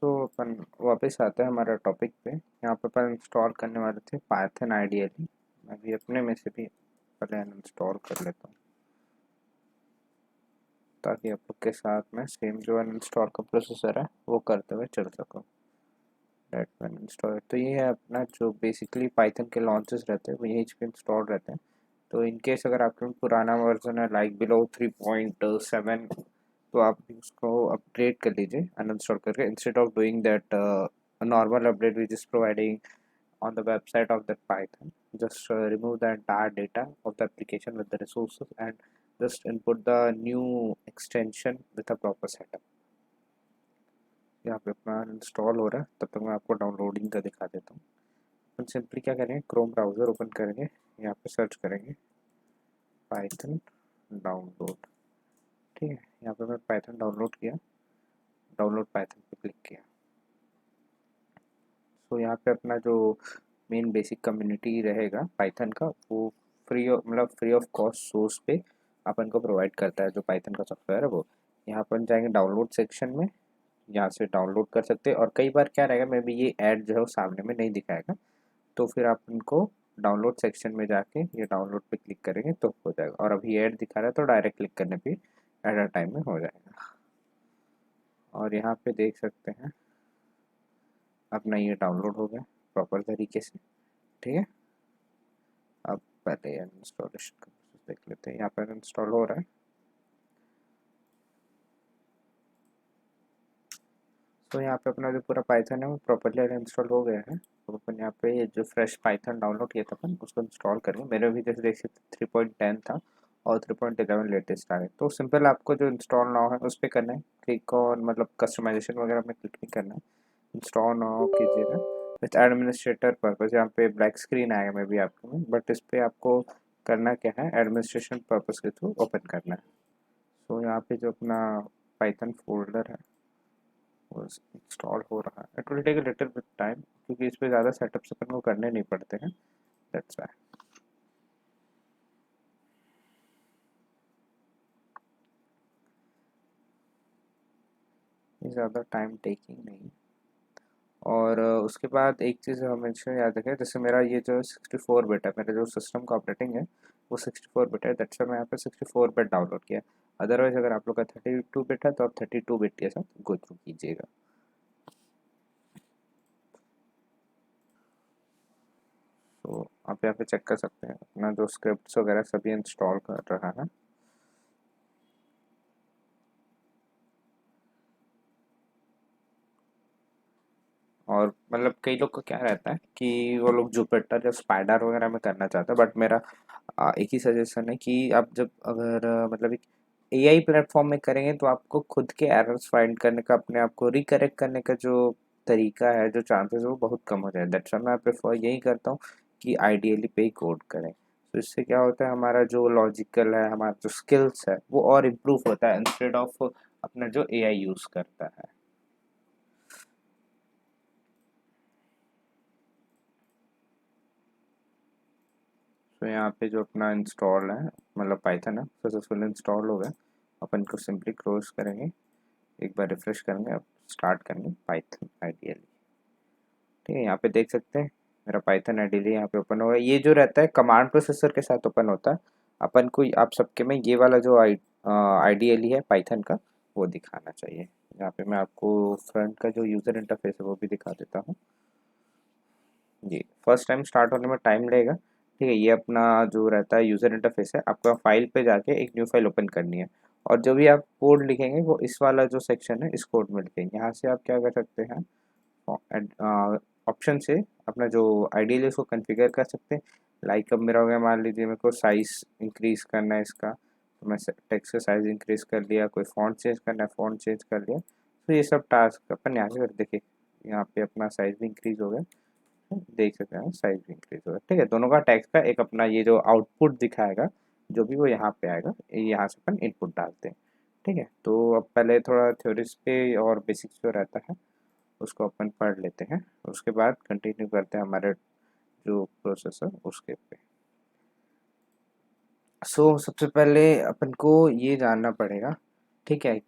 सो अपन वापस आते हैं हमारा टॉपिक पे। यहाँ पे अपन इंस्टॉल करने वाले थे पाइथन आइडियली। मैं भी अपने में से भी पहले इंस्टॉल कर लेता हूँ ताकि आप लोग के साथ में सेम जो इंस्टॉल का प्रोसेसर है वो करते हुए चल सकूँ। डेट मैन इंस्टॉल तो ये है अपना जो बेसिकली पाइथन के लॉन्चेस रहते हैं वो यहीं पे इंस्टॉल रहते हैं। तो इनकेस अगर आपके में पुराना वर्जन है लाइक बिलो 3.7 तो आप भी उसको अपग्रेड कर लीजिए अनइंस्टॉल करके instead of doing that normal update which is providing on the website of that Python. Just remove the entire data of the application with the resources and just input the new extension with a proper setup. यहाँ पे अपना install हो रहा है, तब तक मैं आपको डाउनलोडिंग का दिखा देता हूँ। अपन सिंपली क्या करेंगे, क्रोम ब्राउज़र ओपन करेंगे, यहाँ पे सर्च करेंगे पाइथन डाउनलोड। ठीक है, यहाँ पे मैं पाइथन डाउनलोड किया, डाउनलोड पाइथन पे क्लिक किया। तो यहाँ पे अपना जो मेन बेसिक कम्युनिटी रहेगा पाइथन का वो फ्री ऑफ कॉस्ट सोर्स पे अपन को प्रोवाइड करता है। जो पाइथन का सॉफ्टवेयर है वो यहाँ अपन जाएंगे डाउनलोड सेक्शन में, यहाँ से डाउनलोड कर सकते हैं। और कई बार क्या रहेगा, मे बी ये ऐड जो है वो सामने में नहीं दिखाएगा, तो फिर आप इनको डाउनलोड सेक्शन में जाके ये डाउनलोड पे क्लिक करेंगे तो हो जाएगा। और अभी ऐड दिखा रहा है तो डायरेक्ट क्लिक करने पे एट अ टाइम में हो जाएगा। और यहाँ पे देख सकते हैं अपना ये डाउनलोड हो गया प्रॉपर तरीके से। ठीक है, अब पहले इंस्टॉलेशन का प्रोसेस देख लेते हैं। यहाँ पर इंस्टॉल हो रहा है। तो यहाँ पे अपना जो पूरा पाइथन है वो प्रॉपरली इंस्टॉल हो गया है। तो अपन यहाँ पे ये जो फ्रेश पाइथन डाउनलोड किया था अपन उसको इंस्टॉल करेंगे। मेरे भी जैसे देख सकते 3.10 था और 3.11 लेटेस्ट आ गए। तो सिंपल आपको जो इंस्टॉल नाउ है उस पर करना है, क्लिक ऑन मतलब कस्टमाइजेशन वगैरह में क्लिक नहीं करना है, इंस्टॉल नाउ कीजिएगा। विथ एडमिनिस्ट्रेटर पर्पज यहाँ पे ब्लैक स्क्रीन आएगा मे बी आपको में, बट इस पर आपको करना क्या है, एडमिनिस्ट्रेशन पर्पज के थ्रू ओपन करना है। सो यहाँ पे जो अपना पाइथन फोल्डर है वो इंस्टॉल हो रहा है। It will take a little bit time क्योंकि इस पे ज़्यादा सेटअप्स अपन को करने नहीं पड़ते हैं, दैट्स व्हाई ये ज़्यादा टाइम टेकिंग नहीं। और उसके बाद एक चीज़ हमेशा याद रखें, जैसे मेरा ये जो 64 बिट है, मेरा जो सिस्टम का ऑपरेटिंग है वो 64 बिट है, दैट्स व्हाई मैं यहाँ पे 64 बिट डाउनलोड किया। अदरवाइज अगर आप लोग का 32 बिट है तो आप 32 बिट के साथ गो थ्रू कीजिएगा। तो आप यहाँ पे चेक कर सकते हैं अपना जो स्क्रिप्ट्स वगैरह सभी इंस्टॉल कर रहा है। और मतलब कई लोग को क्या रहता है कि वो लोग जुपिटर या स्पाइडर वगैरह में करना चाहते हैं, बट मेरा एक ही सजेशन है कि आप जब अगर मतलब एक एआई प्लेटफॉर्म में करेंगे तो आपको खुद के एरर्स फाइंड करने का, अपने आप को रिकरेक्ट करने का जो तरीका है, जो चांसेस है वो बहुत कम हो जाए। दैट्स व्हाई मैं प्रेफर यही करता हूँ कि आइडियली पे ही कोड करें। तो इससे क्या होता है, हमारा जो लॉजिकल है, हमारा जो स्किल्स है वो और इम्प्रूव होता है इंस्टेड ऑफ अपना जो एआई यूज़ करता है। तो यहाँ पे जो अपना इंस्टॉल है मतलब पाइथन है सक्सेसफुल इंस्टॉल हो गया। अपन को सिंपली क्लोज करेंगे, एक बार रिफ्रेश करेंगे, अब स्टार्ट करेंगे पाइथन आइडियली। ठीक है, यहाँ पे देख सकते हैं मेरा पाइथन आइडियली यहाँ पे ओपन हो गया। ये जो रहता है कमांड प्रोसेसर के साथ ओपन होता है। अपन को आप सबके में ये वाला जो आइडियली है पाइथन का वो दिखाना चाहिए। यहाँ पे मैं आपको फ्रंट का जो यूज़र इंटरफेस है वो भी दिखा देता हूँ। जी, फर्स्ट टाइम स्टार्ट होने में टाइम लगेगा। ठीक है, ये अपना जो रहता है यूज़र इंटरफेस है, आपको फाइल पे जाके एक न्यू फाइल ओपन करनी है और जो भी आप कोड लिखेंगे वो इस वाला जो सेक्शन है इस कोड में लिखेंगे। यहाँ से आप क्या कर सकते हैं, ऑप्शन से अपना जो आइडियल है उसको कॉन्फ़िगर कर सकते हैं। लाइक अब मेरा हो गया, मान लीजिए मेरे को साइज़ इंक्रीज़ करना है इसका, तो मैं टेक्स्ट का साइज़ इंक्रीज़ कर लिया, कोई फ़ॉन्ट चेंज करना है फ़ॉन्ट चेंज कर लिया। तो ये सब टास्क अपन यहाँ से कर देखिए, यहाँ पे अपना साइज़ भी इंक्रीज़ हो गया, देख सकते हैं साइज भी इंक्रीज होगा। ठीक है, दोनों का टेक्स्ट का एक अपना ये जो आउटपुट दिखाएगा जो भी वो यहाँ पे आएगा, यहाँ से अपन इनपुट डालते हैं। ठीक है, तो अब पहले थोड़ा थ्योरीज पे और बेसिक्स जो रहता है उसको अपन पढ़ लेते हैं, उसके बाद कंटिन्यू करते हैं हमारे जो प्रोसेस है उसके पे। सबसे पहले अपन को ये जानना पड़ेगा, ठीक है,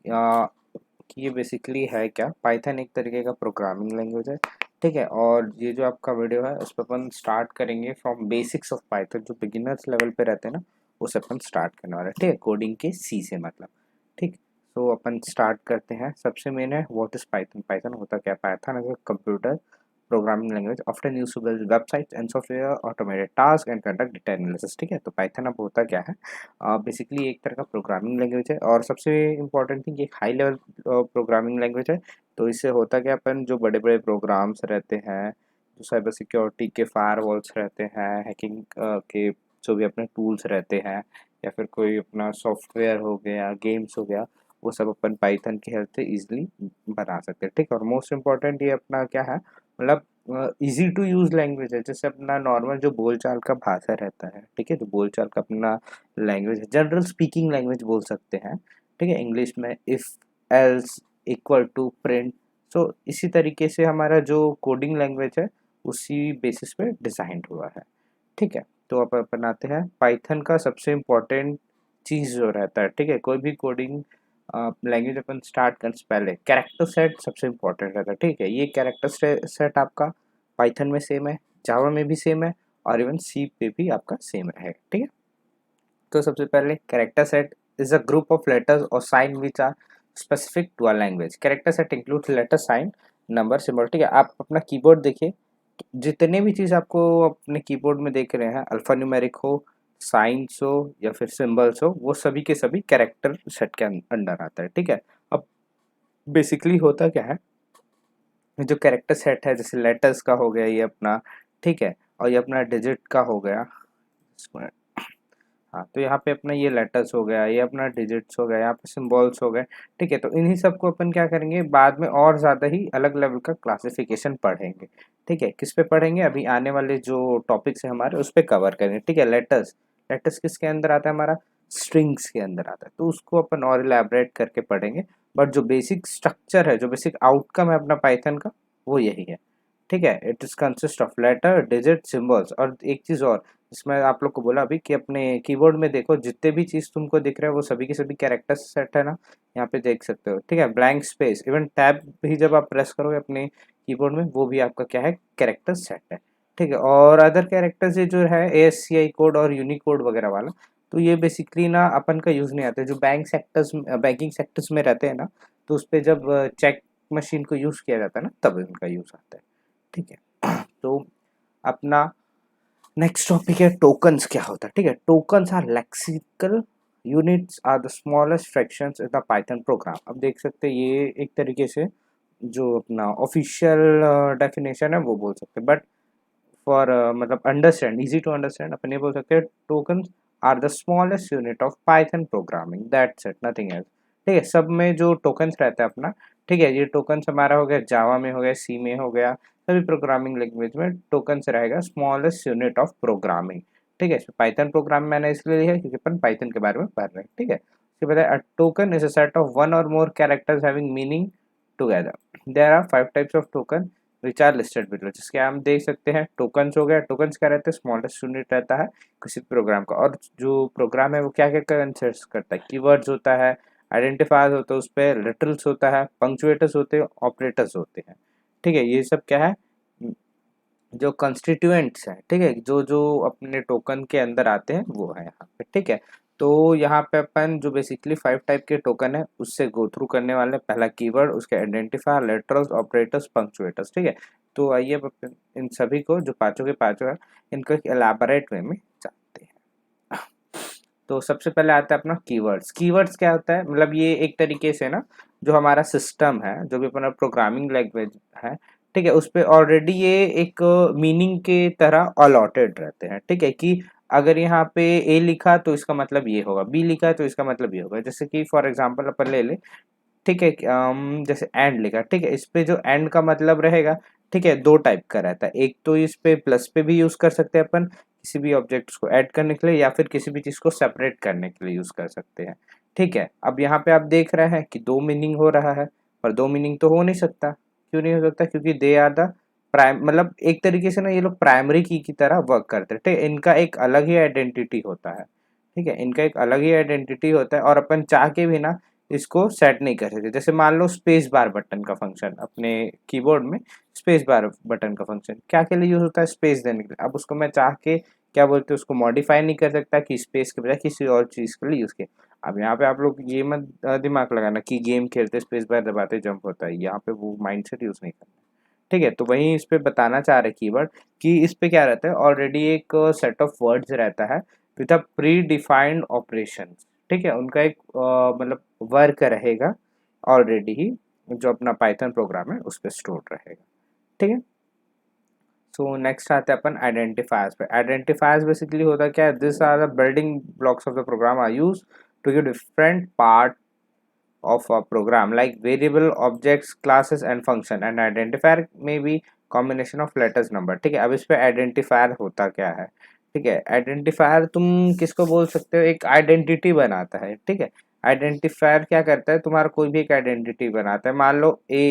कि ये बेसिकली है क्या। पाइथन एक तरीके का प्रोग्रामिंग लैंग्वेज है, ठीक है। और ये जो आपका वीडियो है उस पर अपन स्टार्ट करेंगे फ्रॉम बेसिक्स ऑफ पाइथन, जो बिगिनर्स लेवल पे रहते हैं ना, उसे अपन स्टार्ट करने वाले हैं, ठीक है, कोडिंग के सी से मतलब, ठीक। तो अपन स्टार्ट करते हैं। सबसे मेन है व्हाट इज पाइथन। पाइथन होता क्या है? Python is a computer programming language often used to build websites and software, automated task and conduct data analysis, ठीक है। तो पाइथन अब होता क्या है? बेसिकली एक तरह का प्रोग्रामिंग लैंग्वेज है, और सबसे इम्पोर्टेंट थिंग, ये हाई लेवल प्रोग्रामिंग लैंग्वेज है। तो इससे होता क्या, अपन जो बड़े बड़े प्रोग्राम्स रहते हैं, जो साइबर सिक्योरिटी के फायरवॉल्स रहते हैं, हैकिंग के जो भी अपने टूल्स रहते हैं, या फिर कोई अपना सॉफ्टवेयर हो गया, गेम्स हो गया, वो सब अपन पाइथन की हेल्प से ईजिली बना सकते हैं, ठीक है। और मोस्ट इम्पॉर्टेंट ये अपना क्या है, मतलब इजी टू यूज़ लैंग्वेज है। जैसे अपना नॉर्मल जो बोलचाल का भाषा रहता है, ठीक है, जो बोलचाल का अपना लैंग्वेज है, जनरल स्पीकिंग लैंग्वेज बोल सकते हैं, ठीक है। इंग्लिश में if, else, equal to, print. So इसी तरीके से हमारा जो कोडिंग लैंग्वेज है उसी बेसिस पे डिज़ाइन हुआ है, ठीक है। तो अब अपन आते हैं पाइथन का सबसे इम्पोर्टेंट चीज़ जो रहता है, ठीक है, कोई भी कोडिंग लैंग्वेज अपन स्टार्ट करने से पहले कैरेक्टर सेट सबसे इम्पोर्टेंट रहता है, ठीक है। ये कैरेक्टर सेट आपका पाइथन में सेम है, जावा में भी सेम है, और इवन सी पे भी आपका सेम है, ठीक है। तो सबसे पहले character set is a group of letters और sign which are specific to a language. Character set include letter, sign, number, symbol, ठीक है। आप अपना कीबोर्ड देखिए, जितने भी चीज़ आपको अपने कीबोर्ड में देख रहे हैं, अल्फा न्यूमेरिक हो, साइंस हो, या फिर सिंबल्स हो, वो सभी के सभी कैरेक्टर सेट के अंडर आता है, ठीक है। अब बेसिकली होता क्या है, जो कैरेक्टर सेट है, जैसे लेटर्स का हो गया ये अपना, ठीक है, और ये अपना डिजिट का हो गया, हाँ, तो यहाँ पे अपना ये लेटर्स हो गया, ये अपना डिजिट्स हो गया, यहाँ पे सिंबल्स हो गए, ठीक है। तो इन्हीं सबको अपन क्या करेंगे, बाद में और ज़्यादा ही अलग लेवल का क्लासिफिकेशन पढ़ेंगे, ठीक है। किस पे पढ़ेंगे? अभी आने वाले जो टॉपिक्स है हमारे उस पर कवर करेंगे, ठीक है। लेटर्स, लेटर्स किसके अंदर आता है? हमारा स्ट्रिंग्स के अंदर आता है, तो उसको अपन और इलेबरेट करके पढ़ेंगे। बट जो बेसिक स्ट्रक्चर है, जो बेसिक आउटकम है अपना पाइथन का, वो यही है, ठीक है। It is consist of letter, digit, symbols. और एक चीज़ और, इसमें आप लोग को बोला अभी कि अपने कीबोर्ड में देखो, जितने भी चीज़ तुमको दिख रहा है वो सभी के सभी कैरेक्टर सेट है ना, यहाँ पे देख सकते हो, ठीक है। ब्लैंक स्पेस, इवन टैब भी जब आप प्रेस करोगे अपने कीबोर्ड में, वो भी आपका क्या है, कैरेक्टर सेट है, ठीक है। और अदर कैरेक्टर्स ये जो है ASCII कोड और यूनिकोड वगैरह वाला, तो ये बेसिकली ना अपन का यूज़ नहीं आता है। जो बैंकिंग सेक्टर्स में रहते हैं ना, तो उस पर जब चेक मशीन को यूज़ किया जाता है ना, तब इनका यूज़ आता है, ठीक है। तो अपना नेक्स्ट टॉपिक है टोकन्स क्या होता है, ठीक है। Tokens are lexical units are the smallest fractions in the Python program. अब देख सकते हैं ये एक तरीके से जो अपना ऑफिशियल डेफिनेशन है वो बोल सकते हैं, बट फॉर मतलब अंडरस्टैंड, इजी टू अंडरस्टैंड, अपन ये बोल सकते हैं tokens are the smallest unit of Python programming, that's it, nothing else, ठीक है। सब में जो टोकन्स रहता है अपना, ठीक है, ये टोकन्स हमारा हो गया जावा में, हो गया सी में, हो गया सभी प्रोग्रामिंग लैंग्वेज में टोकन्स रहेगा स्मॉलेस्ट यूनिट ऑफ प्रोग्रामिंग, ठीक है। पाइथन प्रोग्राम मैंने इसलिए लिया है क्योंकि अपन पाइथन के बारे में पढ़ रहे हैं, ठीक है। इसके बाद a token is a set of one or more characters having meaning together. There are 5 types of token which are listed below, जिसके हम देख सकते हैं टोकन्स हो गया। टोकन्स क्या रहते हैं? स्मॉलेस्ट यूनिट रहता है किसी प्रोग्राम का, और जो प्रोग्राम है वो क्या क्या कंसिस्ट करता है? कीवर्ड्स होता है, आइडेंटिफायर्स होता है, उस पर लिटरल्स होता है, पंक्चुएटर्स होते हैं, ऑपरेटर्स होते हैं, ठीक है। ये सब क्या है, जो कंस्टिट्यूएंट्स हैं, ठीक है, जो जो अपने टोकन के अंदर आते हैं वो है यहाँ पे, ठीक है। तो यहाँ पे अपन जो बेसिकली 5 टाइप के टोकन है उससे गो थ्रू करने वाले हैं। पहला कीवर्ड, उसके आइडेंटिफायर, लेटरल्स, ऑपरेटर्स, पंक्चुएटर्स, ठीक है। तो आइए अब अपन इन सभी को, जो पांचों के पांचों है, इनको एक एलाबोरेट वे में जानते हैं। तो सबसे पहले आता है अपना कीवर्ड्स। कीवर्ड्स क्या होता है? मतलब ये एक तरीके से ना, जो हमारा सिस्टम है, जो भी अपना प्रोग्रामिंग लैंग्वेज है, ठीक है, उस पे ऑलरेडी ये एक मीनिंग के तरह अलॉटेड रहते हैं, ठीक है। कि अगर यहाँ पे ए लिखा तो इसका मतलब ये होगा, बी लिखा तो इसका मतलब ये होगा। जैसे कि फॉर एग्जांपल अपन ले ले, ठीक है, जैसे एंड लिखा, ठीक है, इस पे जो एंड का मतलब रहेगा, ठीक है, दो टाइप का रहता है। एक तो इस पे प्लस पे भी यूज कर सकते हैं अपन किसी भी ऑब्जेक्ट्स को ऐड करने के लिए, या फिर किसी भी चीज को सेपरेट करने के लिए यूज कर सकते हैं, ठीक है। अब यहाँ पे आप देख रहे हैं कि दो मीनिंग हो रहा है, और दो मीनिंग तो हो नहीं सकता। क्यों नहीं हो सकता? क्योंकि दे आर द प्राइम, मतलब एक तरीके से ना ये लोग प्राइमरी की तरह वर्क करते हैं, ठीक है। इनका एक अलग ही आइडेंटिटी होता है, ठीक है, इनका एक अलग ही आइडेंटिटी होता है। और अपन चाह के भी ना इसको सेट नहीं कर सकते। जैसे मान लो स्पेस बार बटन का फंक्शन अपने कीबोर्ड में, स्पेस बार बटन का फंक्शन क्या के लिए यूज होता है, स्पेस देने के लिए। अब उसको मैं चाह के क्या बोलते हैं उसको मॉडिफाई नहीं कर सकता कि स्पेस के बजाय किसी और चीज़ के लिए यूज़ किया। अब यहाँ पे आप लोग ये मत दिमाग लगाना कि गेम खेलते स्पेस बार दबाते जंप होता है, यहाँ पे वो माइंडसेट यूज़ नहीं करना। ठीक है, तो वहीं इस पे बताना चाह रहे कीवर्ड कि इस पे क्या रहता है, ऑलरेडी एक सेट ऑफ वर्ड्स रहता है with a pre defined operation. ठीक है, उनका एक मतलब वर्क रहेगा ऑलरेडी ही, जो अपना पाइथन प्रोग्राम है उस पर स्टोर रहेगा। ठीक है, सो नेक्स्ट आते हैं अपन आइडेंटिफायर्स पे। आइडेंटिफायर्स बेसिकली होता क्या है, this are the building blocks of the program are use to give different part of a program like variable objects classes and function and identifier may be combination of letters number। ठीक है, अब इस पे identifier होता क्या है। ठीक है, आइडेंटिफायर तुम किसको बोल सकते हो, एक आइडेंटिटी बनाता है। ठीक है, आइडेंटिफायर क्या करता है, तुम्हारा कोई भी एक आइडेंटिटी बनाता है। मान लो a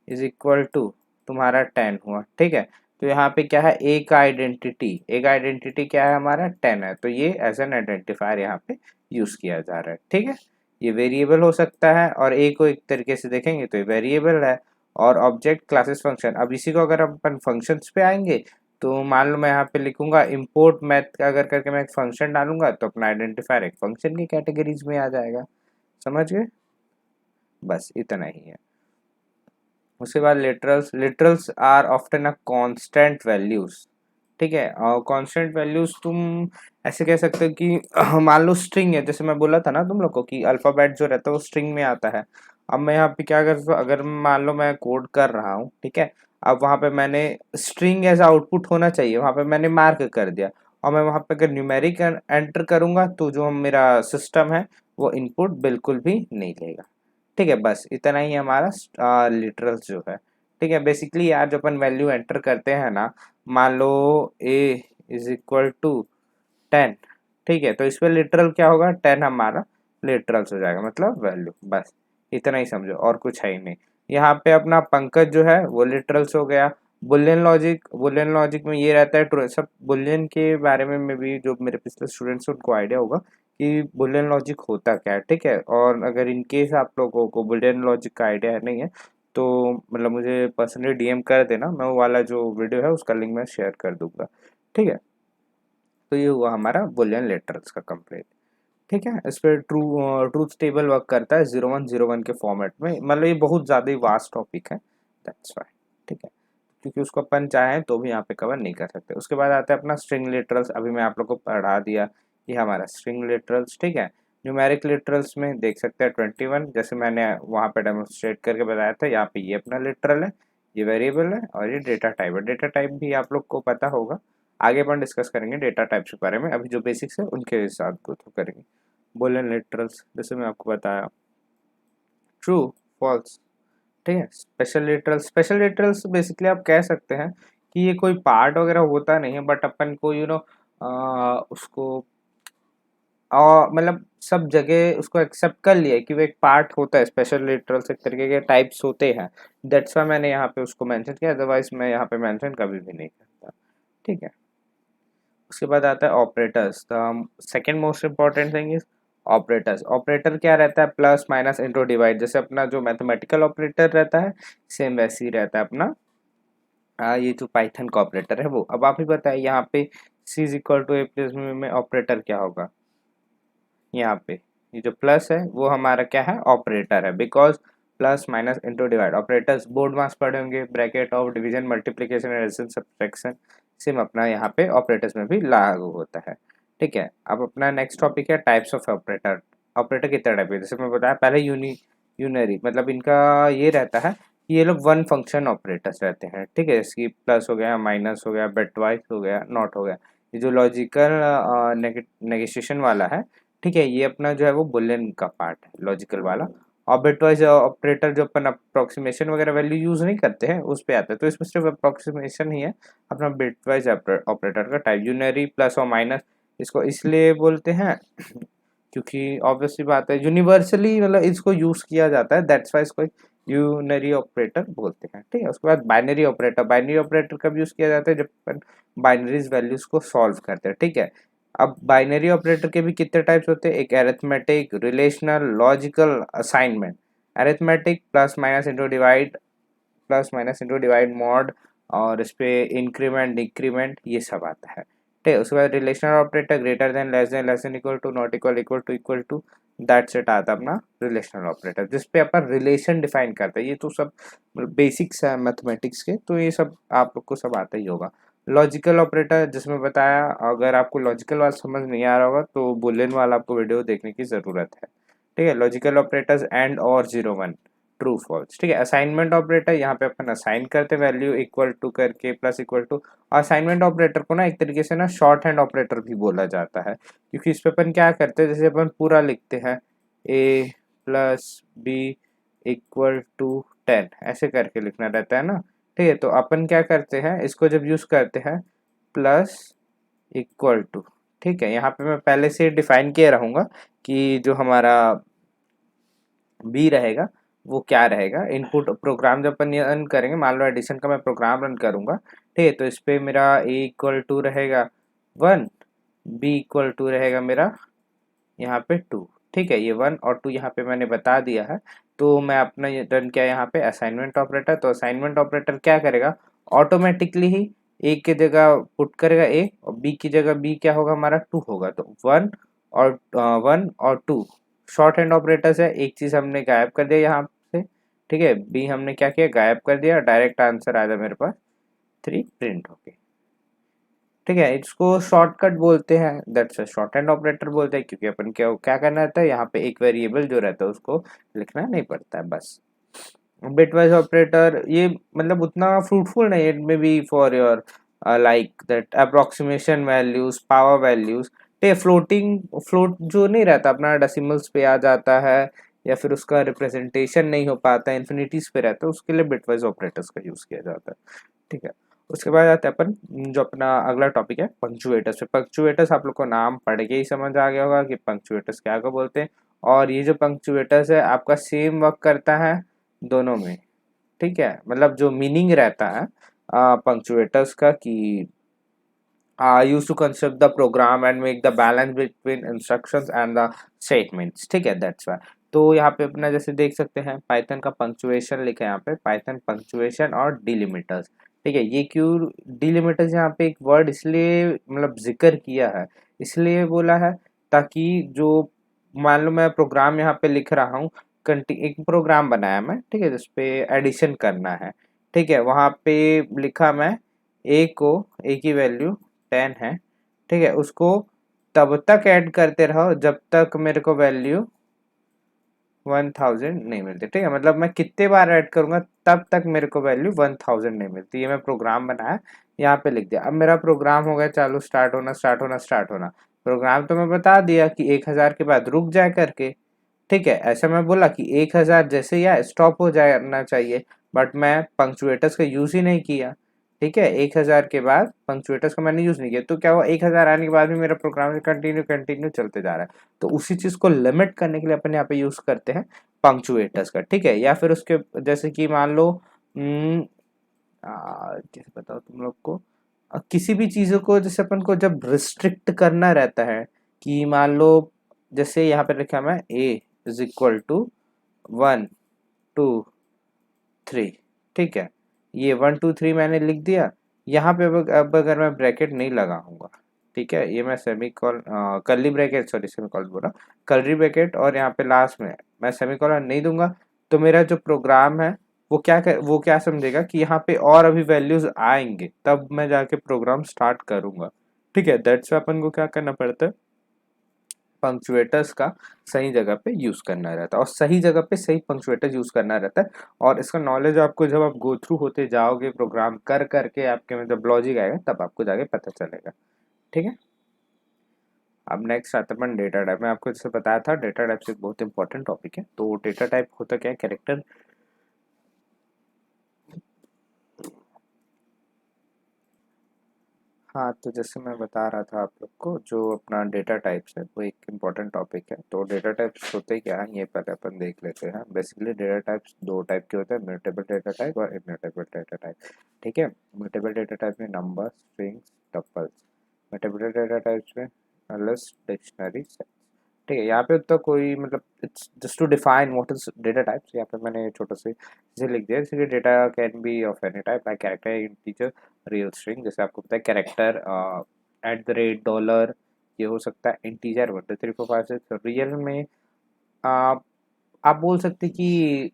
इज इक्वल टू तुम्हारा 10 हुआ। ठीक है, तो यहाँ पे क्या है, एक आइडेंटिटी, एक आइडेंटिटी क्या है हमारा 10 है, तो ये एज एन आइडेंटिफायर यहाँ पे यूज किया जा रहा है। ठीक है, ये वेरिएबल हो सकता है और ए को एक तरीके से देखेंगे तो ये वेरिएबल है और ऑब्जेक्ट क्लासेस फंक्शन। अब इसी को अगर अपन फंक्शंस पे आएंगे तो मान लो मैं यहाँ पे लिखूंगा इम्पोर्ट मैथ अगर करके मैं एक फंक्शन डालूंगा तो अपना आइडेंटिफायर एक फंक्शन की कैटेगरीज में आ जाएगा। समझ गए, बस इतना ही है। उसके बाद literals, literals are often a constant values. ठीक है, और कांस्टेंट वैल्यूज तुम ऐसे कह सकते हो कि मान लो स्ट्रिंग है, जैसे मैं बोला था ना तुम लोग को कि अल्फाबेट जो रहता है वो स्ट्रिंग में आता है। अब मैं यहाँ पे क्या कर सकता हूँ, अगर मान लो मैं कोड कर रहा हूँ, ठीक है, अब वहाँ पे मैंने स्ट्रिंग एज आउटपुट होना चाहिए, वहाँ पे मैंने मार्क कर दिया और मैं वहाँ पे अगर न्यूमेरिक एंटर करूँगा तो जो मेरा सिस्टम है वो इनपुट बिल्कुल भी नहीं लेगा। ठीक है, बस इतना ही हमारा लिटरल्स जो है। ठीक है, बेसिकली यार जो अपन वैल्यू एंटर करते हैं ना, मान लो a इज इक्वल टू 10। ठीक है, तो इस पर लिटरल क्या होगा, 10 हमारा लिटरल्स हो जाएगा, मतलब वैल्यू। बस इतना ही समझो और कुछ है ही नहीं। यहाँ पे अपना पंकज जो है वो लिटरल्स हो गया। बुलियन लॉजिक, बुलियन लॉजिक में ये रहता है सब बुलियन के बारे में भी जो मेरे पिछले स्टूडेंट्स उनको आइडिया होगा कि बुलियन लॉजिक होता क्या है। ठीक है, और अगर इन केस आप लोगों को बुलियन लॉजिक का आइडिया नहीं है तो मतलब मुझे पर्सनली डीएम कर देना, मैं वो वाला जो वीडियो है उसका लिंक मैं शेयर कर दूंगा। ठीक है, तो ये हुआ हमारा बुलियन लेटर्स का कंप्लीट। ठीक है, इस पर ट्रूथ टेबल वर्क करता है 0101 के फॉर्मेट में, मतलब ये बहुत ज़्यादा ही वास्ट टॉपिक है, दैट्स वाई। ठीक है, क्योंकि उसको अपन चाहें तो भी यहाँ पे कवर नहीं कर सकते। उसके बाद आता है अपना स्ट्रिंग लिटरल्स, अभी मैं आप लोग को पढ़ा दिया, ये हमारा स्ट्रिंग लिटरल्स। ठीक है, न्यूमेरिक लिटरल्स में देख सकते हैं 21, जैसे मैंने वहाँ पे डेमोन्स्ट्रेट करके बताया था, यहाँ पे ये अपना लिटरल है, ये वेरिएबल है और ये डेटा टाइप है। डेटा टाइप भी आप लोग को पता होगा, आगे अपन डिस्कस करेंगे डेटा टाइप्स के बारे में, अभी जो बेसिक्स है उनके साथ गो थ्रू करेंगे। बुलियन लिटरल्स जैसे मैं आपको बताया, ट्रू, फॉल्स। ठीक है, special literals, special literals basically आप कह सकते हैं कि ये कोई पार्ट वगैरह होता नहीं है, बट अपन को उसको मतलब सब जगह उसको एक्सेप्ट कर लिया है कि वो एक पार्ट होता है। स्पेशल लिटरल्स एक तरीके के टाइप्स होते हैं, दैट्स वाई मैंने यहाँ पे उसको मेंशन किया, अदरवाइज मैं यहाँ पे मेंशन कभी भी नहीं करता। ठीक है, उसके बाद आता है operators. The second most important thing is operators. Operator क्या रहता है, प्लस माइनस इंटू डिवाइड, जैसे अपना जो मैथमेटिकल ऑपरेटर रहता है सेम वैसे ही रहता है अपना ये जो पाइथन का ऑपरेटर है वो। अब आप ही बताइए यहाँ पे c is equal to a plus में ऑपरेटर क्या होगा, यहाँ पे ये जो प्लस है वो हमारा क्या है, ऑपरेटर है, because plus minus into divide operators board मास पढ़े होंगे, bracket of division multiplication addition subtraction, same अपना यहाँ पे ऑपरेटर्स में भी लागू होता है। ठीक है, अब अपना नेक्स्ट टॉपिक है टाइप्स ऑफ ऑपरेटर। ऑपरेटर कितने टाइप के, जैसे मैं बताया पहले यूनरी, मतलब इनका ये रहता है कि ये लोग वन फंक्शन ऑपरेटर्स रहते हैं। ठीक है, जैसे प्लस हो गया, माइनस हो गया, बिटवाइज हो गया, नॉट हो गया। ये जो लॉजिकल नेगोशिएशन वाला है, ठीक है, ये अपना जो है वो बुलियन का पार्ट है, लॉजिकल वाला। और बिटवाइज ऑपरेटर जो अपन अप्रोक्सीमेशन वगैरह वैल्यू यूज नहीं करते हैं उस पे आता है, तो इसमें सिर्फ अप्रोक्सीमेशन ही है अपना बिटवाइज ऑपरेटर का टाइप। यूनरी प्लस और माइनस इसको इसलिए बोलते हैं क्योंकि ऑब्वियसली बात है यूनिवर्सली मतलब इसको यूज किया जाता है, दैट्स वाई इसको यूनरी ऑपरेटर बोलते हैं। ठीक है, उसके बाद बाइनरी ऑपरेटर। बाइनरी ऑपरेटर कब यूज किया जाता है, जब अपन बाइनरीज वैल्यूज को सॉल्व करते हैं। ठीक है, अब बाइनरी ऑपरेटर के भी कितने टाइप्स होते हैं, एक arithmetic, relational, logical, assignment. Arithmetic plus minus into divide, plus minus into divide, mod, और इस पे इंक्रीमेंट डिक्रीमेंट ये सब आता है। ठीक है, उसके बाद relational operator greater than, less than equal to, not equal, equal to, that set आता है अपना रिलेशनल ऑपरेटर, जिसपे अपन रिलेशन डिफाइन करते हैं। ये तो सब बेसिक्स है मैथमेटिक्स के, तो ये सब आप लोग को सब आता ही होगा। लॉजिकल ऑपरेटर जिसमें बताया, अगर आपको लॉजिकल वाला समझ नहीं आ रहा होगा तो बुलियन वाला आपको वीडियो देखने की ज़रूरत है। ठीक है, लॉजिकल ऑपरेटर्स एंड और 0 1, ट्रू फॉल्स। ठीक है, असाइनमेंट ऑपरेटर यहाँ पे अपन असाइन करते वैल्यू इक्वल टू करके, plus equal to. Assignment operator को ना एक तरीके से ना शॉर्ट हैंड ऑपरेटर भी बोला जाता है, क्योंकि इस पे अपन क्या करते हैं, जैसे अपन पूरा लिखते हैं ए प्लस बी इक्वल टू 10, ऐसे करके लिखना रहता है ना। ठीक है, तो अपन क्या करते हैं, इसको जब यूज करते हैं प्लस इक्वल टू। ठीक है, यहाँ पे मैं पहले से डिफाइन किया रहूंगा कि जो हमारा बी रहेगा वो क्या रहेगा। इनपुट प्रोग्राम जब अपन रन करेंगे, मान लो एडिशन का मैं प्रोग्राम रन करूंगा, ठीक है, तो इस पे मेरा ए इक्वल टू रहेगा 1, बी इक्वल टू रहेगा मेरा यहाँ पे 2। ठीक है, ये 1 और 2 यहाँ पे मैंने बता दिया है। तो मैं अपना ये रन किया यहाँ पे असाइनमेंट ऑपरेटर, तो असाइनमेंट ऑपरेटर क्या करेगा, ऑटोमेटिकली ही ए की जगह पुट करेगा ए, और बी की जगह बी क्या होगा हमारा 2 होगा, तो 1 और 2 शॉर्ट हैंड ऑपरेटर्स है। एक चीज हमने गायब कर दिया यहाँ से। ठीक है, बी हमने क्या किया, गायब कर दिया, डायरेक्ट आंसर आ जाए मेरे पास 3 प्रिंट हो गई। ठीक है, इसको शॉर्टकट बोलते हैं, that's a short hand operator बोलते हैं, क्योंकि अपन क्या क्या करना रहता है, यहाँ पे एक वेरिएबल जो रहता है उसको लिखना नहीं पड़ता है बस। बिटवाइज ऑपरेटर ये मतलब उतना फ्रूटफुल नहीं, it may be for your like that approximation values, power values. ठीक, फ्लोटिंग फ्लोट जो नहीं रहता अपना डेसिमल्स पे आ जाता है, या फिर उसका रिप्रेजेंटेशन नहीं हो पाता, इन्फिनिटीज पे रहता है, उसके लिए बिटवाइज ऑपरेटर्स का यूज किया जाता है। ठीक है, उसके बाद आते हैं अपन जो अपना अगला टॉपिक है पंक्चुएटर्स पे। पंक्चुएटर्स आप लोग को नाम पढ़ के ही समझ आ गया होगा कि पंक्चुएटर्स क्या को बोलते हैं। और ये जो पंक्चुएटर्स है आपका सेम वर्क करता है दोनों में। ठीक है, मतलब जो मीनिंग रहता है पंक्चुएटर्स का कि use to construct the program and make the balance between instructions and the statements. ठीक है, दैट्स वाई। तो यहाँ पे अपना जैसे देख सकते हैं पाइथन का पंक्चुएशन लिखा है यहाँ पे, पाइथन पंक्चुएशन और डिलिमिटर्स। ठीक है, ये क्यों डिलिमिटर्स यहाँ पे एक वर्ड इसलिए मतलब जिक्र किया है, इसलिए बोला है ताकि जो मान लो मैं प्रोग्राम यहाँ पे लिख रहा हूँ, एक प्रोग्राम बनाया मैं, ठीक है, जिसपे एडिशन करना है। ठीक है, वहाँ पे लिखा मैं ए को, ए की वैल्यू 10 है। ठीक है, उसको तब तक ऐड करते रहो जब तक मेरे को वैल्यू 1000 नहीं मिलती। ठीक है, मतलब मैं कितने बार ऐड करूंगा तब तक मेरे को वैल्यू 1000 नहीं मिलती। ये मैं प्रोग्राम बनाया, यहाँ पे लिख दिया। अब मेरा प्रोग्राम हो गया चालू, स्टार्ट होना स्टार्ट होना स्टार्ट होना। प्रोग्राम तो मैं बता दिया कि 1000 के बाद रुक जाए करके। ठीक है, ऐसा मैं बोला कि 1000 जैसे या स्टॉप हो जाना चाहिए, बट मैं पंक्चुएटर्स का यूज ही नहीं किया। ठीक है, 1000 के बाद पंक्चुएटर्स का मैंने यूज नहीं किया, तो क्या हुआ, 1000 आने के बाद भी मेरा प्रोग्राम कंटिन्यू कंटिन्यू चलते जा रहा है। तो उसी चीज को लिमिट करने के लिए अपन यहाँ पे यूज करते हैं पंक्चुएटर्स का। ठीक है, या फिर उसके जैसे कि मान लो कैसे बताओ तुम लोग को, किसी भी चीजों को जैसे अपन को जब रिस्ट्रिक्ट करना रहता है, कि मान लो जैसे यहाँ पे लिखा मैं ए इज इक्वल टू 1 2 3। ठीक है, ये 1 2 3 मैंने लिख दिया। यहाँ पे अब अगर मैं ब्रैकेट नहीं लगाऊंगा, ठीक है, ये मैं semi call curly bracket, sorry semi call बोला, कर्ली ब्रैकेट, और यहाँ पे लास्ट में मैं सेमी कॉलन नहीं दूंगा, तो मेरा जो प्रोग्राम है वो क्या समझेगा कि यहाँ पे और अभी वैल्यूज आएंगे, तब मैं जाके प्रोग्राम स्टार्ट करूंगा। ठीक है, दैट्स अपन को क्या करना पड़ता है, पंक्चुएटर्स का सही जगह पे यूज करना रहता है, और सही जगह पे सही पंक्चुएटर यूज करना रहता है। और इसका नॉलेज आपको जब आप गो थ्रू होते जाओगे प्रोग्राम कर करके, आपके में जब लॉजिक आएगा तब आपको जाके पता चलेगा। ठीक है, अब नेक्स्ट आता है अपन डेटा टाइप। मैं आपको जैसे बताया था डेटा टाइप से एक बहुत इंपॉर्टेंट टॉपिक है। तो डेटा टाइप होता क्या है, कैरेक्टर। हाँ, तो जैसे मैं बता रहा था आप लोग को, जो अपना डेटा टाइप्स है वो एक इम्पॉर्टेंट टॉपिक है। तो डेटा टाइप्स होते क्या है ये पहले अपन देख लेते हैं। बेसिकली डेटा टाइप्स दो टाइप के होते हैं, म्यूटेबल डेटा टाइप और इम्यूटेबल डेटा टाइप। ठीक है, म्यूटेबल डेटा टाइप में number, strings, tuples. Mutable data types में लिस्ट डिक्शनरी सेट्स। ठीक है, यहाँ पे तो कोई मतलब it's just to define what is data types. यहाँ पे मैंने छोटा से इसे लिख दिया, जैसे कि data can be of any type like character, integer, real string. जैसे आपको पता है कैरेक्टर $, ये हो सकता है इंटीजर 1 2 3 4 5 6। रियल में आप आप बोल सकते कि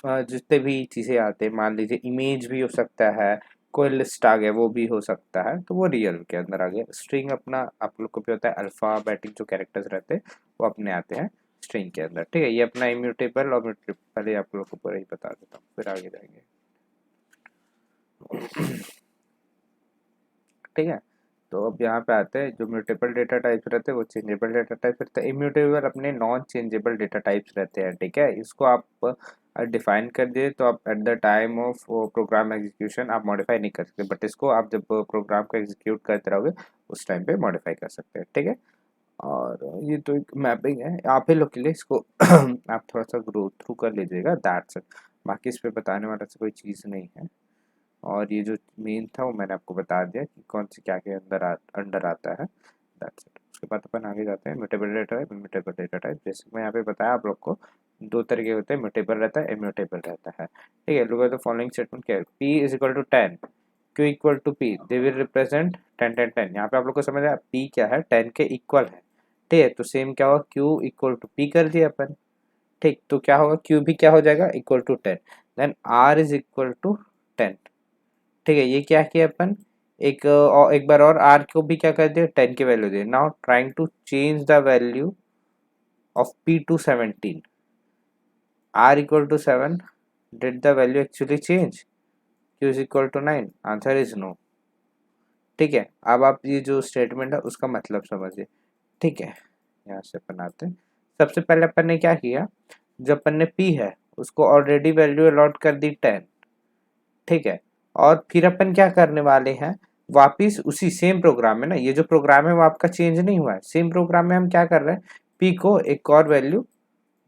जितने भी चीज़ें आते हैं, मान लीजिए इमेज भी हो सकता है, कोई लिस्ट आ गया वो भी हो सकता है, तो वो रियल के अंदर आ गया। स्ट्रिंग अपना आप लोग को भी होता है, अल्फ़ाबेटिक जो कैरेक्टर्स रहते हैं वो अपने आते हैं स्ट्रिंग के अंदर। ठीक है, ये अपना इम्यूटेबल और म्यूटेबल पहले आप लोग को पूरा ही बता देता हूँ, फिर आगे जाएंगे। ठीक है, तो अब यहाँ पे आते हैं जो म्यूटेबल डेटा टाइप्स रहते हैं वो चेंजेबल डेटा टाइप्स रहते हैं। इम्यूटेबल अपने नॉन चेंजेबल डेटा टाइप्स रहते हैं। ठीक है, इसको आप डिफाइन कर दिए तो आप at the time of program execution आप मॉडिफाई नहीं कर सकते, बट इसको आप जब प्रोग्राम को एग्जीक्यूट करते रहोगे उस टाइम पे मॉडिफाई कर सकते हैं। ठीक है, और ये तो एक मैपिंग है आप ही लोग के लिए, इसको आप थोड़ा सा ग्रो थ्रू कर लीजिएगा, दैट्स इट। बाकी इस पे बताने वाला से कोई चीज़ नहीं है। और ये जो मेन था वो मैंने आपको बता दिया कि कौन सी क्या के अंडर आता है, दैट्स इट। उसके बाद अपन आगे जाते हैं mutable data type, immutable data type. जैसे मैं यहाँ पे बताया आप लोग को दो तरीके होते हैं, म्यूटेबल रहता है, इम्यूटेबल रहता है। ठीक है, look at the following statement क्या है, p is equal to 10, q equal to p, they will represent 10 10 10। यहाँ पे आप लोग को समझ आया p क्या है, 10 के इक्वल है। ठीक है, तो सेम क्या होगा, q इक्वल टू p कर दिया अपन। ठीक, तो क्या होगा, q भी क्या हो जाएगा, equal to 10, then r is equal to 10। ठीक है, ये क्या किया अपन, एक बार और r को भी क्या कर दिया, 10 की वैल्यू दे। Now trying to change the value of p to 17, r equal to 7, did the value actually change, q is equal to 9, answer is no. ठीक है, अब आप ये जो स्टेटमेंट है उसका मतलब समझिए। ठीक है, यहाँ से अपन आते हैं। सबसे पहले अपन ने क्या किया, जो अपन ने p है उसको ऑलरेडी वैल्यू अलॉट कर दी 10। ठीक है, और फिर अपन क्या करने वाले हैं, वापिस उसी सेम प्रोग्राम में ना, ये जो प्रोग्राम है वो आपका चेंज नहीं हुआ है, सेम प्रोग्राम में हम क्या कर रहे हैं, p को एक और वैल्यू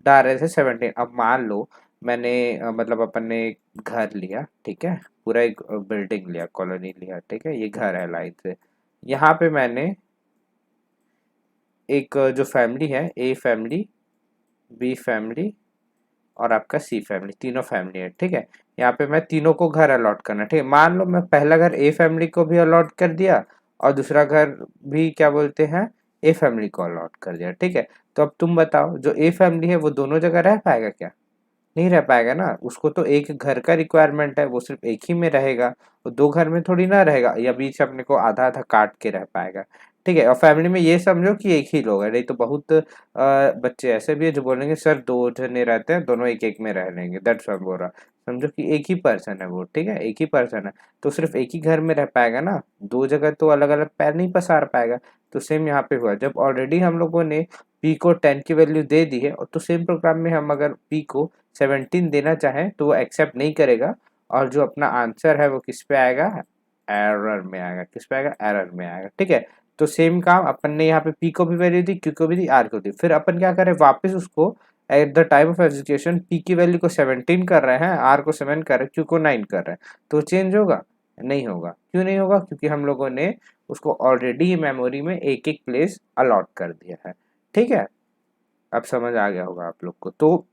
डाल रहे थे 17। अब मान लो मैंने मतलब अपन ने एक घर लिया, ठीक है, पूरा एक बिल्डिंग लिया, कॉलोनी लिया, ठीक है, ये घर है लाइन से। यहाँ पे मैंने एक जो फैमिली है, ए फैमिली, बी फैमिली और आपका सी फैमिली, तीनों फैमिली है। ठीक है, यहाँ पे मैं तीनों को घर अलॉट करना। ठीक है, मान लो मैं पहला घर ए फैमिली को भी अलॉट कर दिया और दूसरा घर भी क्या बोलते हैं, ए फैमिली को अलॉट कर दिया। ठीक है, तो अब तुम बताओ जो ए फैमिली है वो दोनों जगह रह पाएगा क्या, नहीं रह पाएगा ना, उसको तो एक घर का रिक्वायरमेंट है, वो सिर्फ एक ही में रहेगा, वो दो घर में थोड़ी ना रहेगा, या बीच अपने को आधा आधा काट के रह पाएगा। ठीक है, और फैमिली में ये समझो कि एक ही लोग है, नहीं तो बहुत बच्चे ऐसे भी है जो बोलेंगे सर दो जने रहते हैं, दोनों एक एक में रह लेंगे, दैट्स व्हाट बोल रहा। समझो कि एक ही पर्सन है वो, ठीक है, एक ही पर्सन है, तो सिर्फ एक ही घर में रह पाएगा ना, दो जगह तो अलग अलग पैर नहीं पसार पाएगा। तो सेम यहाँ पे हुआ, जब ऑलरेडी हम लोगों ने p को 10 की वैल्यू दे दी है, और तो सेम प्रोग्राम में हम अगर p को 17 देना चाहें तो वो एक्सेप्ट नहीं करेगा, और जो अपना आंसर है वो किस पे आएगा, एरर में आएगा। किस पे आएगा, एरर में आएगा। ठीक है, तो सेम काम अपन ने यहाँ पे p को भी वैल्यू दी, q को भी दी, r को दी, फिर अपन क्या करें, वापस उसको at the time of execution p की वैल्यू को 17 कर रहे हैं, r को 7 कर रहे हैं, q को 9 कर रहे हैं, तो चेंज होगा, नहीं होगा। क्यों नहीं होगा, क्योंकि हम लोगों ने उसको ऑलरेडी मेमोरी में एक एक प्लेस अलॉट कर दिया है। ठीक है, अब समझ आ गया होगा आप लोग को। तो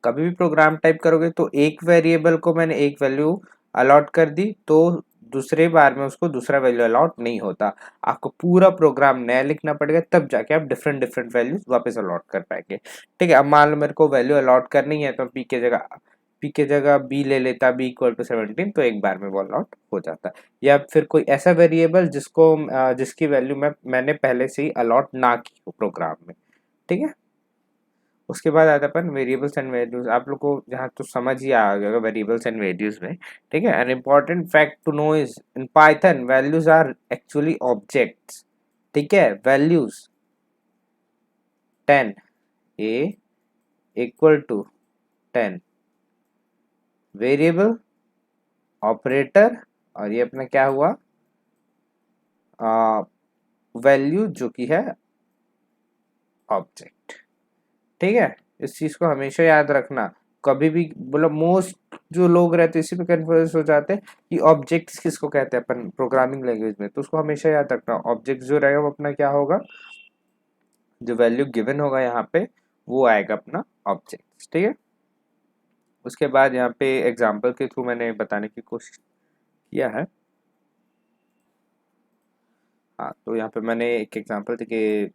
कभी भी प्रोग्राम टाइप करोगे तो एक वेरिएबल को मैंने एक वैल्यू अलॉट कर दी, तो दूसरे बार में उसको दूसरा वैल्यू अलॉट नहीं होता, आपको पूरा प्रोग्राम नया लिखना पड़ेगा, तब जाके आप डिफरेंट डिफरेंट वैल्यूज वापस अलॉट कर पाएंगे। ठीक है, अब मान लो मेरे को वैल्यू अलॉट करनी है, तो पी के जगह बी ले लेता, बी इक्वल टू 17, तो एक बार में वो अलॉट हो जाता। या फिर कोई ऐसा वेरिएबल जिसकी वैल्यू मैंने पहले से ही अलॉट ना की हो प्रोग्राम में। ठीक है, उसके बाद आता है अपन वेरिएबल्स एंड वैल्यूज। आप लोग को जहाँ तो समझ ही आ गया वेरिएबल्स एंड वैल्यूज में। ठीक है, an important fact to know is in Python values are actually objects. ठीक है, values 10, a equal to 10, variable, operator, और ये अपना क्या हुआ, वैल्यू जो कि है ऑब्जेक्ट। ठीक है, इस चीज को हमेशा याद रखना, कभी भी मतलब मोस्ट जो लोग रहते हैं इसी पे कन्फ्यूज हो जाते हैं कि ऑब्जेक्ट्स किसको कहते हैं अपन प्रोग्रामिंग लैंग्वेज में। तो उसको हमेशा याद रखना, ऑब्जेक्ट जो रहेगा वो अपना क्या होगा, जो वैल्यू गिवन होगा यहाँ पे वो आएगा अपना ऑब्जेक्ट। ठीक है, उसके बाद यहाँ पे एग्जाम्पल के थ्रू मैंने बताने की कोशिश किया है। हाँ, तो यहाँ पे मैंने एक एग्जांपल देके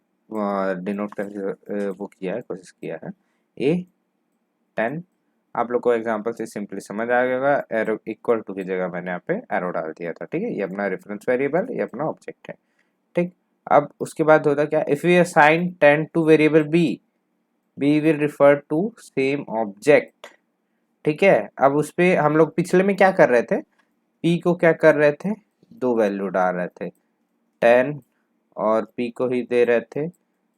डिनोट करके वो किया है, कोशिश किया है। A10 आप लोग को एग्जांपल से सिंपली समझ आ जाएगा, एरो इक्वल टू की जगह मैंने यहाँ पे एरो डाल दिया था। ठीक है, ये अपना रेफरेंस वेरिएबल, ये अपना ऑब्जेक्ट है। ठीक, अब उसके बाद होता क्या, if we assign 10 to variable b will refer to same object. ठीक है, अब उस पे हम लोग पिछले में क्या कर रहे थे, पी को क्या कर रहे थे, दो वैल्यू डाल रहे थे, 10 और पी को ही दे रहे थे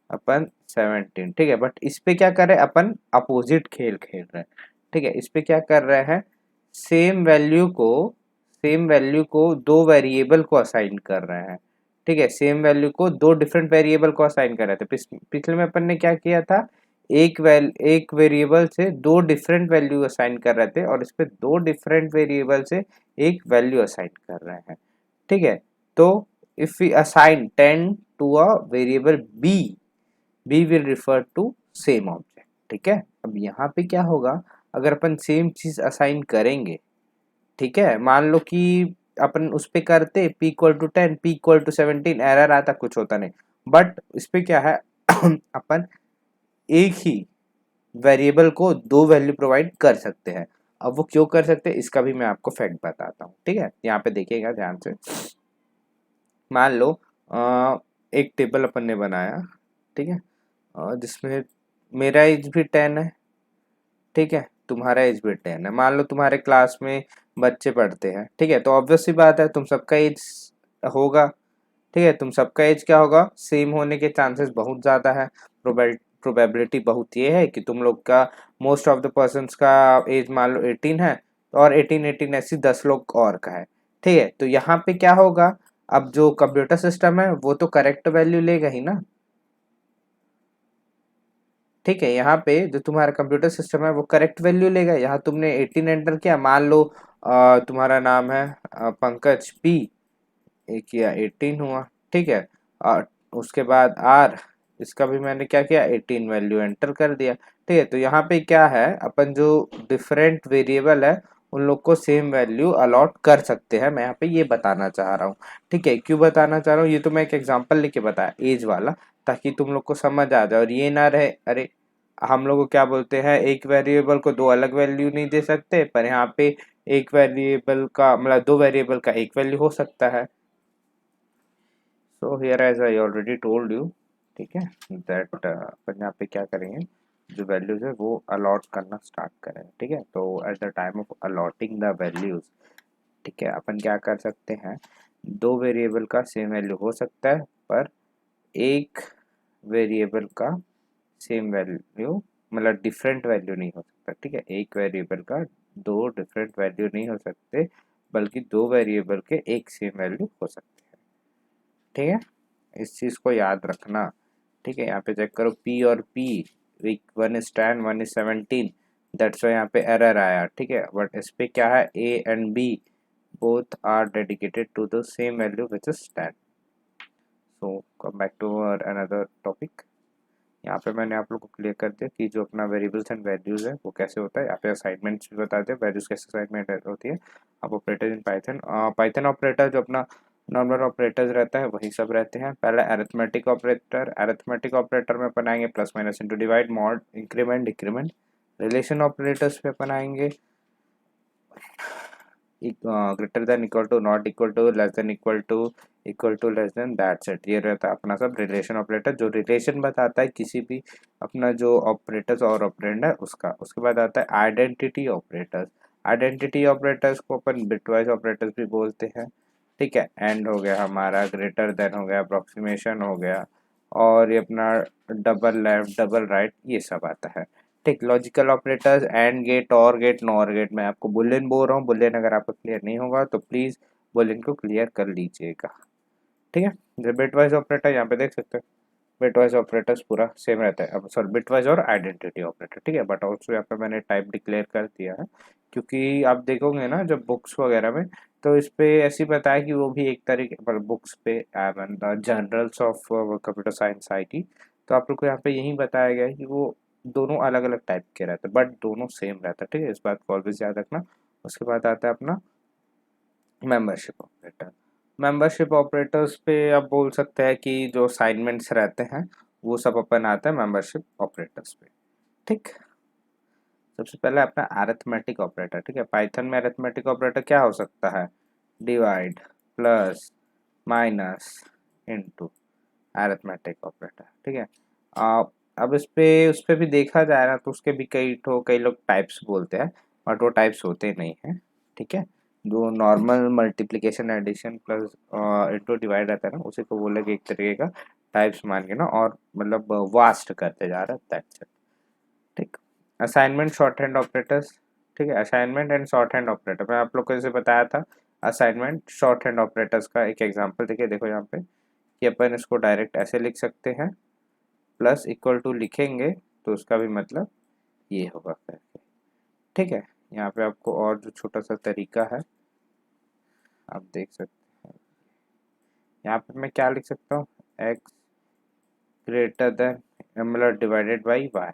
अपन 17। ठीक है, बट इस पे क्या कर रहे हैं अपन, अपोजिट खेल खेल रहे हैं। ठीक है, इस पे क्या कर रहे हैं, सेम वैल्यू को दो वेरिएबल को असाइन कर रहे हैं। ठीक है, सेम वैल्यू को दो डिफरेंट वेरिएबल को असाइन कर रहे थे। पिछले में अपन ने क्या किया था, एक वेरिएबल से दो डिफरेंट वैल्यू असाइन कर रहे थे और इस पे दो डिफरेंट वेरिएबल से एक वैल्यू असाइन कर रहे हैं। ठीक है, तो if we assign 10 to a variable b will refer to same object। ठीक है, अब यहाँ पे क्या होगा, अगर अपन सेम चीज असाइन करेंगे, ठीक है, मान लो कि अपन उस पे करते p equal to 10 p equal to 17, error आता, कुछ होता नहीं। बट इस पे क्या है अपन एक ही वेरिएबल को दो वैल्यू प्रोवाइड कर सकते हैं। अब वो क्यों कर सकते हैं इसका भी मैं आपको फैक्ट बताता हूँ। ठीक है, यहाँ पे देखिएगा ध्यान से, मान लो एक टेबल अपन ने बनाया, ठीक है, जिसमें मेरा एज भी 10 है, ठीक है, तुम्हारा एज भी 10 है। मान लो तुम्हारे क्लास में बच्चे पढ़ते हैं, ठीक है, तो ऑब्वियस सी बात है तुम सबका एज होगा। ठीक है, तुम सबका एज क्या होगा, सेम होने के चांसेस बहुत ज़्यादा है। प्रोबेबिलिटी बहुत ये है कि तुम लोग का मोस्ट ऑफ द पर्सनस का एज मान लो 18 है, और 18 ऐसी 10 लोग और का है। ठीक है, तो यहाँ पे क्या होगा, अब जो कंप्यूटर सिस्टम है वो तो करेक्ट वैल्यू लेगा ही ना। ठीक है, यहाँ पे जो तुम्हारा कंप्यूटर सिस्टम है वो करेक्ट वैल्यू लेगा। यहाँ तुमने 18 एंटर किया, मान लो तुम्हारा नाम है पंकज पी, एक किया 18 हुआ। ठीक है, और उसके बाद आर, इसका भी मैंने क्या किया, 18 वैल्यू एंटर कर दिया। ठीक है, तो यहाँ पे क्या है, अपन जो डिफरेंट वेरिएबल है उन लोग को सेम वैल्यू अलॉट कर सकते हैं। मैं यहाँ पे ये बताना चाह रहा हूँ। ठीक है, क्यों बताना चाह रहा हूँ, ये तो मैं एक एग्जांपल लेके बताया एज वाला, ताकि तुम लोग को समझ आ जाए और ये ना रहे अरे हम लोग को क्या बोलते हैं, एक वेरिएबल को दो अलग वैल्यू नहीं दे सकते, पर यहाँ पे एक वेरिएबल का मतलब दो वेरिएबल का एक वैल्यू हो सकता है। So here as I already told you, ठीक है, दैट अपन यहाँ पे क्या करेंगे, जो वैल्यूज है वो अलॉट करना स्टार्ट करें। ठीक है, तो at the time of allotting the values, ठीक है, अपन क्या कर सकते हैं, दो वेरिएबल का सेम वैल्यू हो सकता है, पर एक वेरिएबल का सेम वैल्यू मतलब डिफरेंट वैल्यू नहीं हो सकता। ठीक है, एक वेरिएबल का दो डिफरेंट वैल्यू नहीं हो सकते, बल्कि दो वेरिएबल के एक सेम वैल्यू हो सकते हैं। ठीक है, इस चीज़ को याद रखना। ठीक है, यहाँ पे चेक करो p और p, one is 10 one is 17, that's why यहाँ पे एरर आया। ठीक है, बट इस पे क्या है, a and b both are dedicated to the same value which is 10। so come back to our another topic। यहाँ पे मैंने आप लोग को क्लियर कर दिया कि जो अपना वेरिएबल्स एंड वैल्यूज है वो कैसे होता है। यहाँ पे असाइनमेंट्स भी बता दिया, वैल्यूज कैसे असाइनमेंट होती है। अब operator in Python, Python operator जो अपना नॉर्मल ऑपरेटर्स रहता है वही सब रहते हैं। पहला अरिथमेटिक ऑपरेटर, अरिथमेटिक ऑपरेटर में अपन आएंगे plus minus into divide mod increment decrement. Relation operators पे अपन आएंगे greater than equal to, not equal to, less than equal to less than, that's it. ये रहता है अपना सब रिलेशन ऑपरेटर, जो रिलेशन बताता है किसी भी अपना जो ऑपरेटर्स और ऑपरेंड है उसका। उसके बाद आता है आइडेंटिटी ऑपरेटर्स। आइडेंटिटी ऑपरेटर्स को अपन बिटवाइज ऑपरेटर्स भी बोलते हैं। ठीक है, एंड हो गया हमारा, ग्रेटर देन हो गया, अप्रोक्सीमेशन हो गया, और ये अपना डबल लेफ्ट डबल राइट ये सब आता है। ठीक, लॉजिकल ऑपरेटर्स एंड गेट, और गेट, नॉर गेट। मैं आपको बुलियन बोल रहा हूँ, बुलियन अगर आपको क्लियर नहीं होगा तो प्लीज़ बुलियन को क्लियर कर लीजिएगा। ठीक है, जो बिटवाइज ऑपरेटर यहाँ पे देख सकते हैं, बिटवाइज ऑपरेटर्स पूरा सेम रहता है, अब सॉरी बिटवाइज और आइडेंटिटी ऑपरेटर, ठीक है। बट ऑल्सो यहाँ पे मैंने टाइप डिक्लेयर कर दिया है, क्योंकि आप देखोगे ना जब बुक्स वगैरह में, तो इस पे ऐसी बताया कि वो भी एक तरीके पर बुक्स पे journals of computer science IT, तो आप लोग को यहाँ पे यही बताया गया है कि वो दोनों अलग अलग टाइप के रहते हैं, बट दोनों सेम रहता है, ठीक है। इस बात को ऑलवेज याद रखना। उसके बाद आता है अपना मेंबरशिप ऑपरेटर। मेंबरशिप ऑपरेटर्स पे आप बोल सकते हैं कि जो असाइनमेंट्स रहते हैं वो सब अपन आता है मेंबरशिप ऑपरेटर्स पे, ठीक। सबसे पहले अपना अरिथमेटिक ऑपरेटर, ठीक है। पाइथन में अरिथमेटिक ऑपरेटर क्या हो सकता है? Divide, plus, minus, into, arithmetic operator, ठीक है। अब उस पे भी देखा जाए ना तो उसके भी कई लोग टाइप्स बोलते हैं, बट वो टाइप्स होते नहीं हैं, ठीक है। जो normal multiplication addition plus into divide रहता है ना, उसी को बोलेंगे एक तरीके का टाइप्स मान के ना, और मतलब वास्ट करते जा रहा है, दैट्स इट, ठीक। असाइनमेंट शॉर्ट हैंड ऑपरेटर्स, ठीक है। Assignment and short hand operator मैं आप लोग को जैसे बताया था, असाइनमेंट शॉर्ट हैंड ऑपरेटर्स का एक एग्जांपल देखिए, देखो यहाँ पे कि अपन इसको डायरेक्ट ऐसे लिख सकते हैं, प्लस इक्वल टू लिखेंगे तो उसका भी मतलब ये होगा करके, ठीक है। यहाँ पे आपको और जो छोटा सा तरीका है आप देख सकते हैं, यहाँ पे मैं क्या लिख सकता हूँ, एक्स ग्रेटर देन मतलब डिवाइडेड बाई वाई,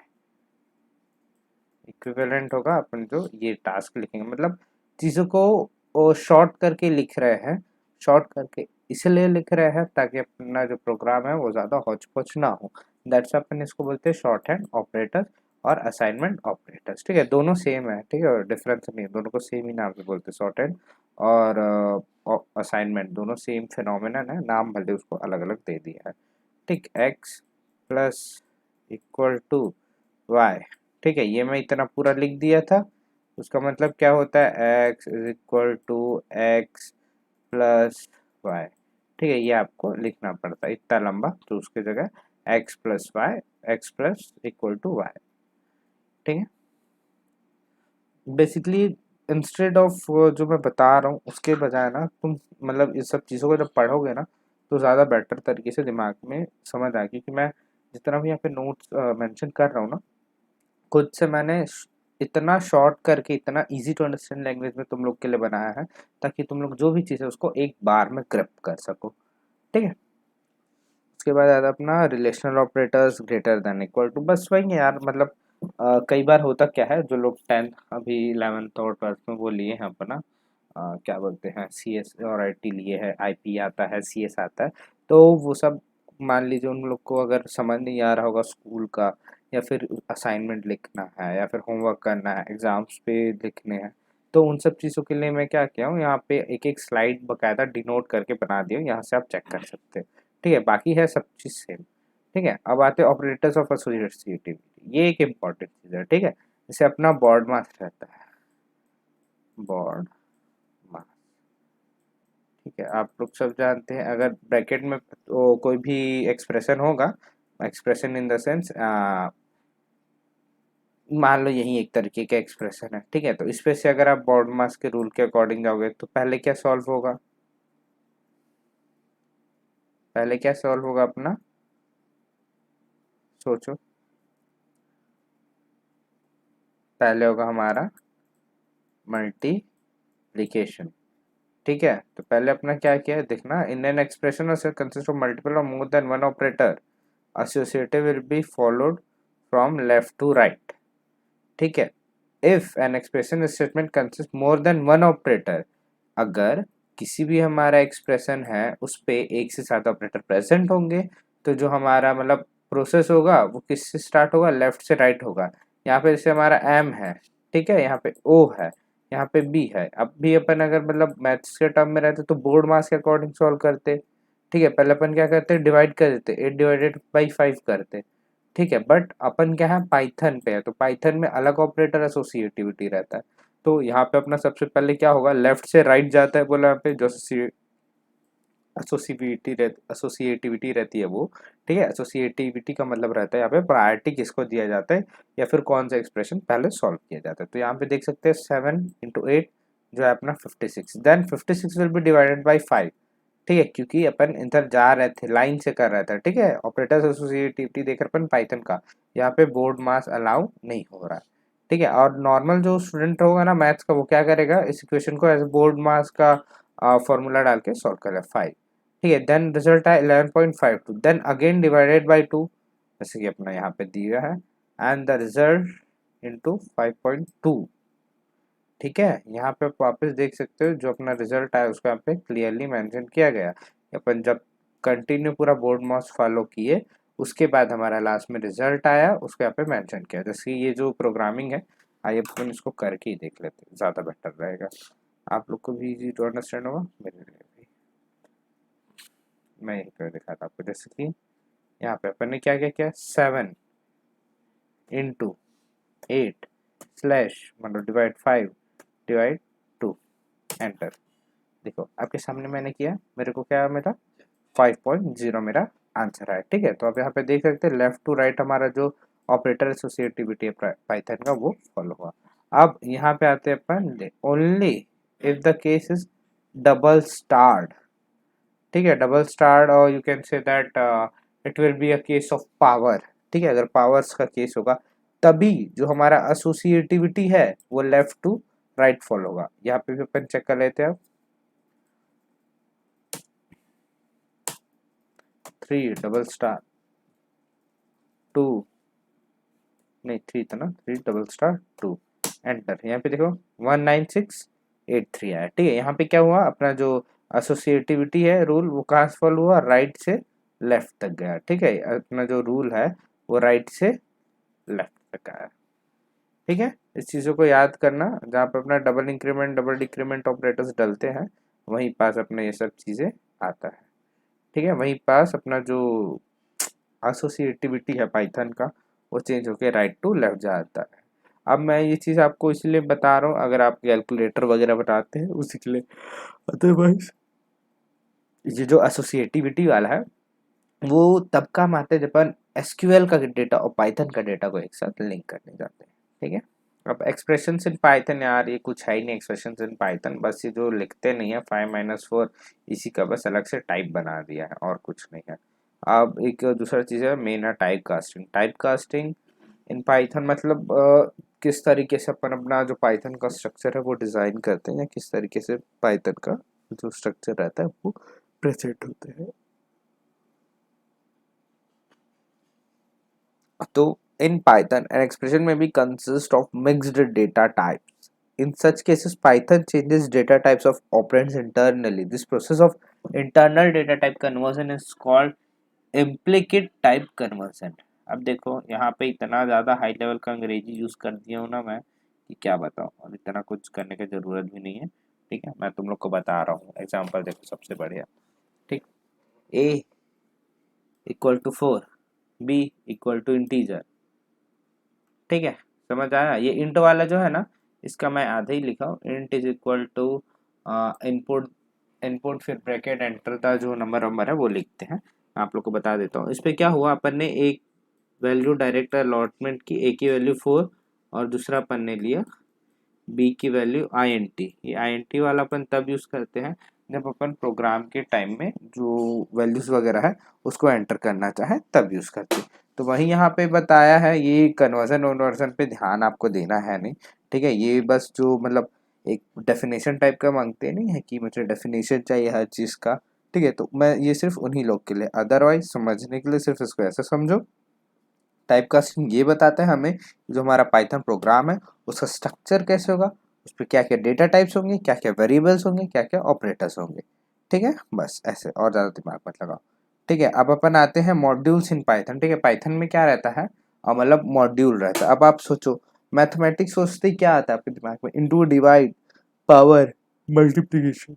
इक्विवेलेंट होगा अपन जो ये टास्क लिखेंगे, मतलब चीज़ों को शॉर्ट करके लिख रहे हैं, शॉर्ट करके इसलिए लिख रहे हैं ताकि अपना जो प्रोग्राम है वो ज़्यादा हौच पौच ना हो, दैट्स अपन इसको बोलते हैं शॉर्ट हैंड ऑपरेटर्स और असाइनमेंट ऑपरेटर्स, ठीक है। दोनों सेम है, ठीक है, और डिफरेंस नहीं है, दोनों को सेम ही नाम से बोलते हैं, शॉर्ट हैंड और असाइनमेंट दोनों सेम फिनोमिनन है, नाम भले उसको अलग अलग दे दिया है, ठीक। X plus equal to y, ठीक है, ये मैं इतना पूरा लिख दिया था, उसका मतलब क्या होता है, x is equal to x plus y, ठीक है। ये आपको लिखना पड़ता है इतना लंबा, तो उसकी जगह x plus y, x plus equal to y, ठीक है। बेसिकली इंस्टेड ऑफ जो मैं बता रहा हूँ उसके बजाय ना तुम मतलब इस सब चीज़ों को जब पढ़ोगे ना तो ज़्यादा बेटर तरीके से दिमाग में समझ आएगी, कि मैं जितना भी यहाँ पे नोट्स मेंशन कर रहा हूँ ना, खुद से मैंने इतना शॉर्ट करके इतना इजी टू अंडरस्टैंड लैंग्वेज में तुम लोग के लिए बनाया है, ताकि तुम लोग जो भी चीज़ है उसको एक बार में ग्रिप कर सको, ठीक है। उसके बाद आता अपना relational operators, greater than equal to, बस वही है यार, मतलब कई बार होता क्या है, जो लोग 10th अभी 11th और 12th में वो लिए हैं अपना क्या बोलते हैं CS और IT लिए है, IP आता है, CS आता है, तो वो सब मान लीजिए उन लोग को अगर समझ नहीं आ रहा होगा स्कूल का, या फिर असाइनमेंट लिखना है, या फिर होमवर्क करना है, एग्जाम्स पे लिखने हैं, तो उन सब चीज़ों के लिए मैं क्या किया हूँ, यहाँ पे एक एक स्लाइड बकायदा डिनोट करके बना दिया हूँ, यहाँ से आप चेक कर सकते हैं, ठीक है। बाकी है सब चीज़ सेम, ठीक है। अब आते हैं ऑपरेटर्स ऑफ एसोसिएटिविटी, ये एक इम्पॉर्टेंट चीज़ है, ठीक है। जैसे अपना बॉड मास रहता है, बॉड मास, ठीक है। आप लोग सब जानते हैं, अगर ब्रैकेट में तो कोई भी एक्सप्रेशन होगा, एक्सप्रेशन इन द सेंस मान लो यही एक तरीके का एक्सप्रेशन है, ठीक है, तो इस पे से अगर आप बॉड मास के रूल के अकॉर्डिंग जाओगे तो पहले क्या सॉल्व होगा, पहले क्या सॉल्व होगा अपना, सोचो, पहले होगा हमारा मल्टीप्लिकेशन, ठीक है। तो पहले अपना क्या किया है देखना, in an expression consist of multiple or more than one operator, associative will be followed from left to right, ठीक है। if an expression statement consists more than one operator, अगर किसी भी हमारा एक्सप्रेशन है उस पे एक से ज्यादा ऑपरेटर प्रेजेंट होंगे, तो जो हमारा मतलब प्रोसेस होगा वो किससे स्टार्ट होगा, लेफ्ट से राइट होगा। यहाँ पे जैसे हमारा एम है, ठीक है, यहाँ पे ओ है, यहाँ पे बी है, अब भी अपन अगर मतलब मैथ्स के टर्म में रहते तो बोर्ड मास के अकॉर्डिंग सॉल्व करते, ठीक है। पहले अपन क्या करते, डिवाइड कर देते, 8/5 करते, ठीक है। बट अपन क्या है, पाइथन पे है, तो पाइथन में अलग ऑपरेटर एसोसिएटिविटी रहता है, तो यहाँ पे अपना सबसे पहले क्या होगा, लेफ्ट से राइट जाता है, बोला यहाँ पे जो एसोसिएटिविटी रहती है वो, ठीक है। एसोसिएटिविटी का मतलब रहता है यहाँ पे प्रायोरिटी किसको दिया जाता है, या फिर कौन सा एक्सप्रेशन पहले सॉल्व किया जाता है। तो यहाँ पे देख सकते हैं 7 × 8 जो है अपना 56, then 56 will be divided by 5, ठीक है, क्योंकि अपन इधर जा रहे थे, लाइन से कर रहे थे, ठीक है, ऑपरेटर्स एसोसिएटिविटी देकर अपन पाइथन का, यहाँ पे बोर्ड मास अलाउ नहीं हो रहा है, ठीक है। और नॉर्मल जो स्टूडेंट होगा ना मैथ्स का, वो क्या करेगा, इस इक्वेशन को एज बोर्ड मास का फॉर्मूला डाल के सॉल्व करेगा 5, ठीक है। देन रिजल्ट है 11.52, देन अगेन डिवाइडेड बाई 2, जैसे कि अपना यहाँ पे दिया है, एंड द रिजल्ट इंटू 5.2, ठीक है। यहाँ पे आप वापस देख सकते हो जो अपना रिजल्ट आया उसको यहाँ पे क्लियरली मेंशन किया गया। अपन जब कंटिन्यू पूरा बोर्ड मास फॉलो किए उसके बाद हमारा लास्ट में रिजल्ट आया, उसको यहाँ पे मेंशन किया। जैसे ये जो प्रोग्रामिंग है, आइए अपन इसको करके ही देख लेते हैं, ज़्यादा बेटर रहेगा, आप लोग को भी इजी टू अंडरस्टैंड होगा, मेरे लिए भी। मैं यही कर दिखाता आपको, जैसे कि यहाँ पे अपन ने क्या क्या किया, 7 इंटू 8 स्लैश मतलब डिवाइड 5 डिवाइड 2, एंटर। देखो आपके सामने मैंने किया, मेरे को क्या मिला, 5.0 मेरा आंसर है, ठीक है। तो आप यहाँ पे देख सकते हैं लेफ्ट टू राइट हमारा जो ऑपरेटर एसोसिएटिविटी है पाइथन का वो फॉलो हुआ। अब यहाँ पे आते हैं अपन, only if the case is double starred, ठीक है, डबल स्टार्ड, और you can say that it will be a case of power, ठीक है। अगर पावर्स का केस होगा तभी जो हमारा एसोसिएटिविटी है वो लेफ्ट टू राइट फॉलो होगा। यहाँ पे भी अपन चेक कर लेते हैं, 3 डबल स्टार 2, नहीं 3 था ना, 3 डबल स्टार 2, एंटर। यहाँ पे देखो 19683 आया, ठीक है। यहाँ पे क्या हुआ, अपना जो एसोसिएटिविटी है रूल वो कहाँ से फॉलो हुआ, राइट से लेफ्ट तक गया, ठीक है। अपना जो रूल है वो राइट से लेफ्ट तक आया, ठीक है। इस चीज़ों को याद करना, जहाँ पे अपना double increment double decrement operators डलते हैं वहीं पास अपने ये सब चीज़ें आता है, ठीक है। वहीं पास अपना जो एसोसिएटिविटी है पाइथन का वो चेंज होकर राइट टू लेफ्ट जाता है। अब मैं ये चीज़ आपको इसलिए बता रहा हूँ, अगर आप कैलकुलेटर वगैरह बनाते हैं उसी के लिए, अदरवाइज ये जो एसोसिएटिविटी वाला है वो तब काम आता है जब अपन एसक्यूएल का डेटा और पाइथन का डेटा को एक साथ लिंक करने जाते हैं, ठीक है। अब एक्सप्रेशंस इन पाइथन, यार ये कुछ है ही नहीं एक्सप्रेशंस इन पाइथन, बस ये जो लिखते नहीं है 5 - 4, इसी का बस अलग से टाइप बना दिया है और कुछ नहीं है। अब एक दूसरा चीज़ है मेन है type casting. Type casting in Python मतलब किस तरीके से अपन अपना जो पाइथन का स्ट्रक्चर है वो डिज़ाइन करते हैं, या किस तरीके से पाइथन का जो स्ट्रक्चर रहता है वो प्रेजेंट होते हैं। तो in Python, an expression may be consist of mixed data types. In such cases, Python changes data types of operands internally. This process of internal data type conversion is called implicit type conversion. अब देखो यहाँ पे इतना ज़्यादा high level का अंग्रेजी use कर दिया हूँ ना मैं कि क्या बताऊँ, और इतना कुछ करने की ज़रूरत भी नहीं है, ठीक है। मैं तुम लोग को बता रहा हूँ एग्जाम्पल, देखो सबसे बढ़िया, ठीक, a equal to 4, b equal to integer, ठीक है। समझ आया, ये इंट वाला जो है ना इसका मैं आधे ही लिखा हूँ, int is equal to input, input फिर ब्रैकेट एंटर का जो नंबर है वो लिखते हैं। आप लोग को बता देता हूँ, इस पर क्या हुआ, अपन ने एक वैल्यू डायरेक्ट अलॉटमेंट की, ए की वैल्यू 4 और दूसरा अपन ने लिया बी की वैल्यू INT। ये INT वाला अपन तब यूज़ करते हैं जब अपन प्रोग्राम के टाइम में जो वैल्यूज़ वगैरह है उसको एंटर करना चाहे तब यूज़ करते हैं। तो वही यहाँ पे बताया है, ये कन्वर्जन वन्वर्जन पे ध्यान आपको देना है नहीं, ठीक है। ये बस जो मतलब एक डेफिनेशन टाइप का मांगते नहीं है कि मुझे डेफिनेशन चाहिए हर चीज़ का, ठीक है। तो मैं ये सिर्फ उन्हीं लोग के लिए, अदरवाइज समझने के लिए सिर्फ इसको ऐसे समझो। टाइप कास्टिंग ये बताता है हमें जो हमारा पाइथन प्रोग्राम है उसका स्ट्रक्चर कैसे होगा, उस पर क्या क्या डेटा टाइप्स होंगे, क्या क्या वेरिएबल्स होंगे, क्या क्या ऑपरेटर्स होंगे, ठीक है। बस ऐसे, और ज़्यादा दिमाग मत लगाओ, ठीक है। अब अपन आते हैं मॉड्यूल्स इन पाइथन, ठीक है। पाइथन में क्या रहता है, मतलब मॉड्यूल रहता है। अब आप सोचो मैथमेटिक्स सोचते ही क्या आता है आपके दिमाग में, इंटू, डिवाइड, पावर, मल्टीप्लीकेशन,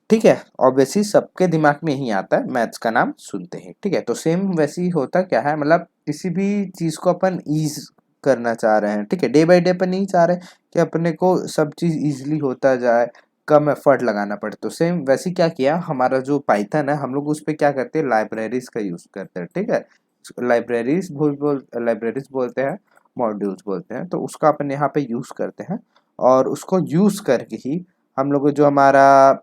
ठीक है। ऑब्वियसली सबके दिमाग में यही आता है मैथ्स का नाम सुनते हैं, ठीक है। तो सेम वैसे ही होता क्या है, मतलब किसी भी चीज़ को अपन ईज करना चाह रहे हैं, ठीक है। डे बाय डे अपन नहीं चाह रहे कि अपने को सब चीज़ ईजिली होता जाए, कम एफर्ट लगाना पड़े। तो सेम वैसे क्या किया, हमारा जो पाइथन है हम लोग उस पर क्या करते हैं, लाइब्रेरीज का यूज़ करते हैं, ठीक है। लाइब्रेरीज लाइब्रेरीज बोलते हैं, मॉड्यूल्स बोलते हैं, तो उसका अपन यहाँ पे यूज़ करते हैं। और उसको यूज़ करके ही हम लोग को जो हमारा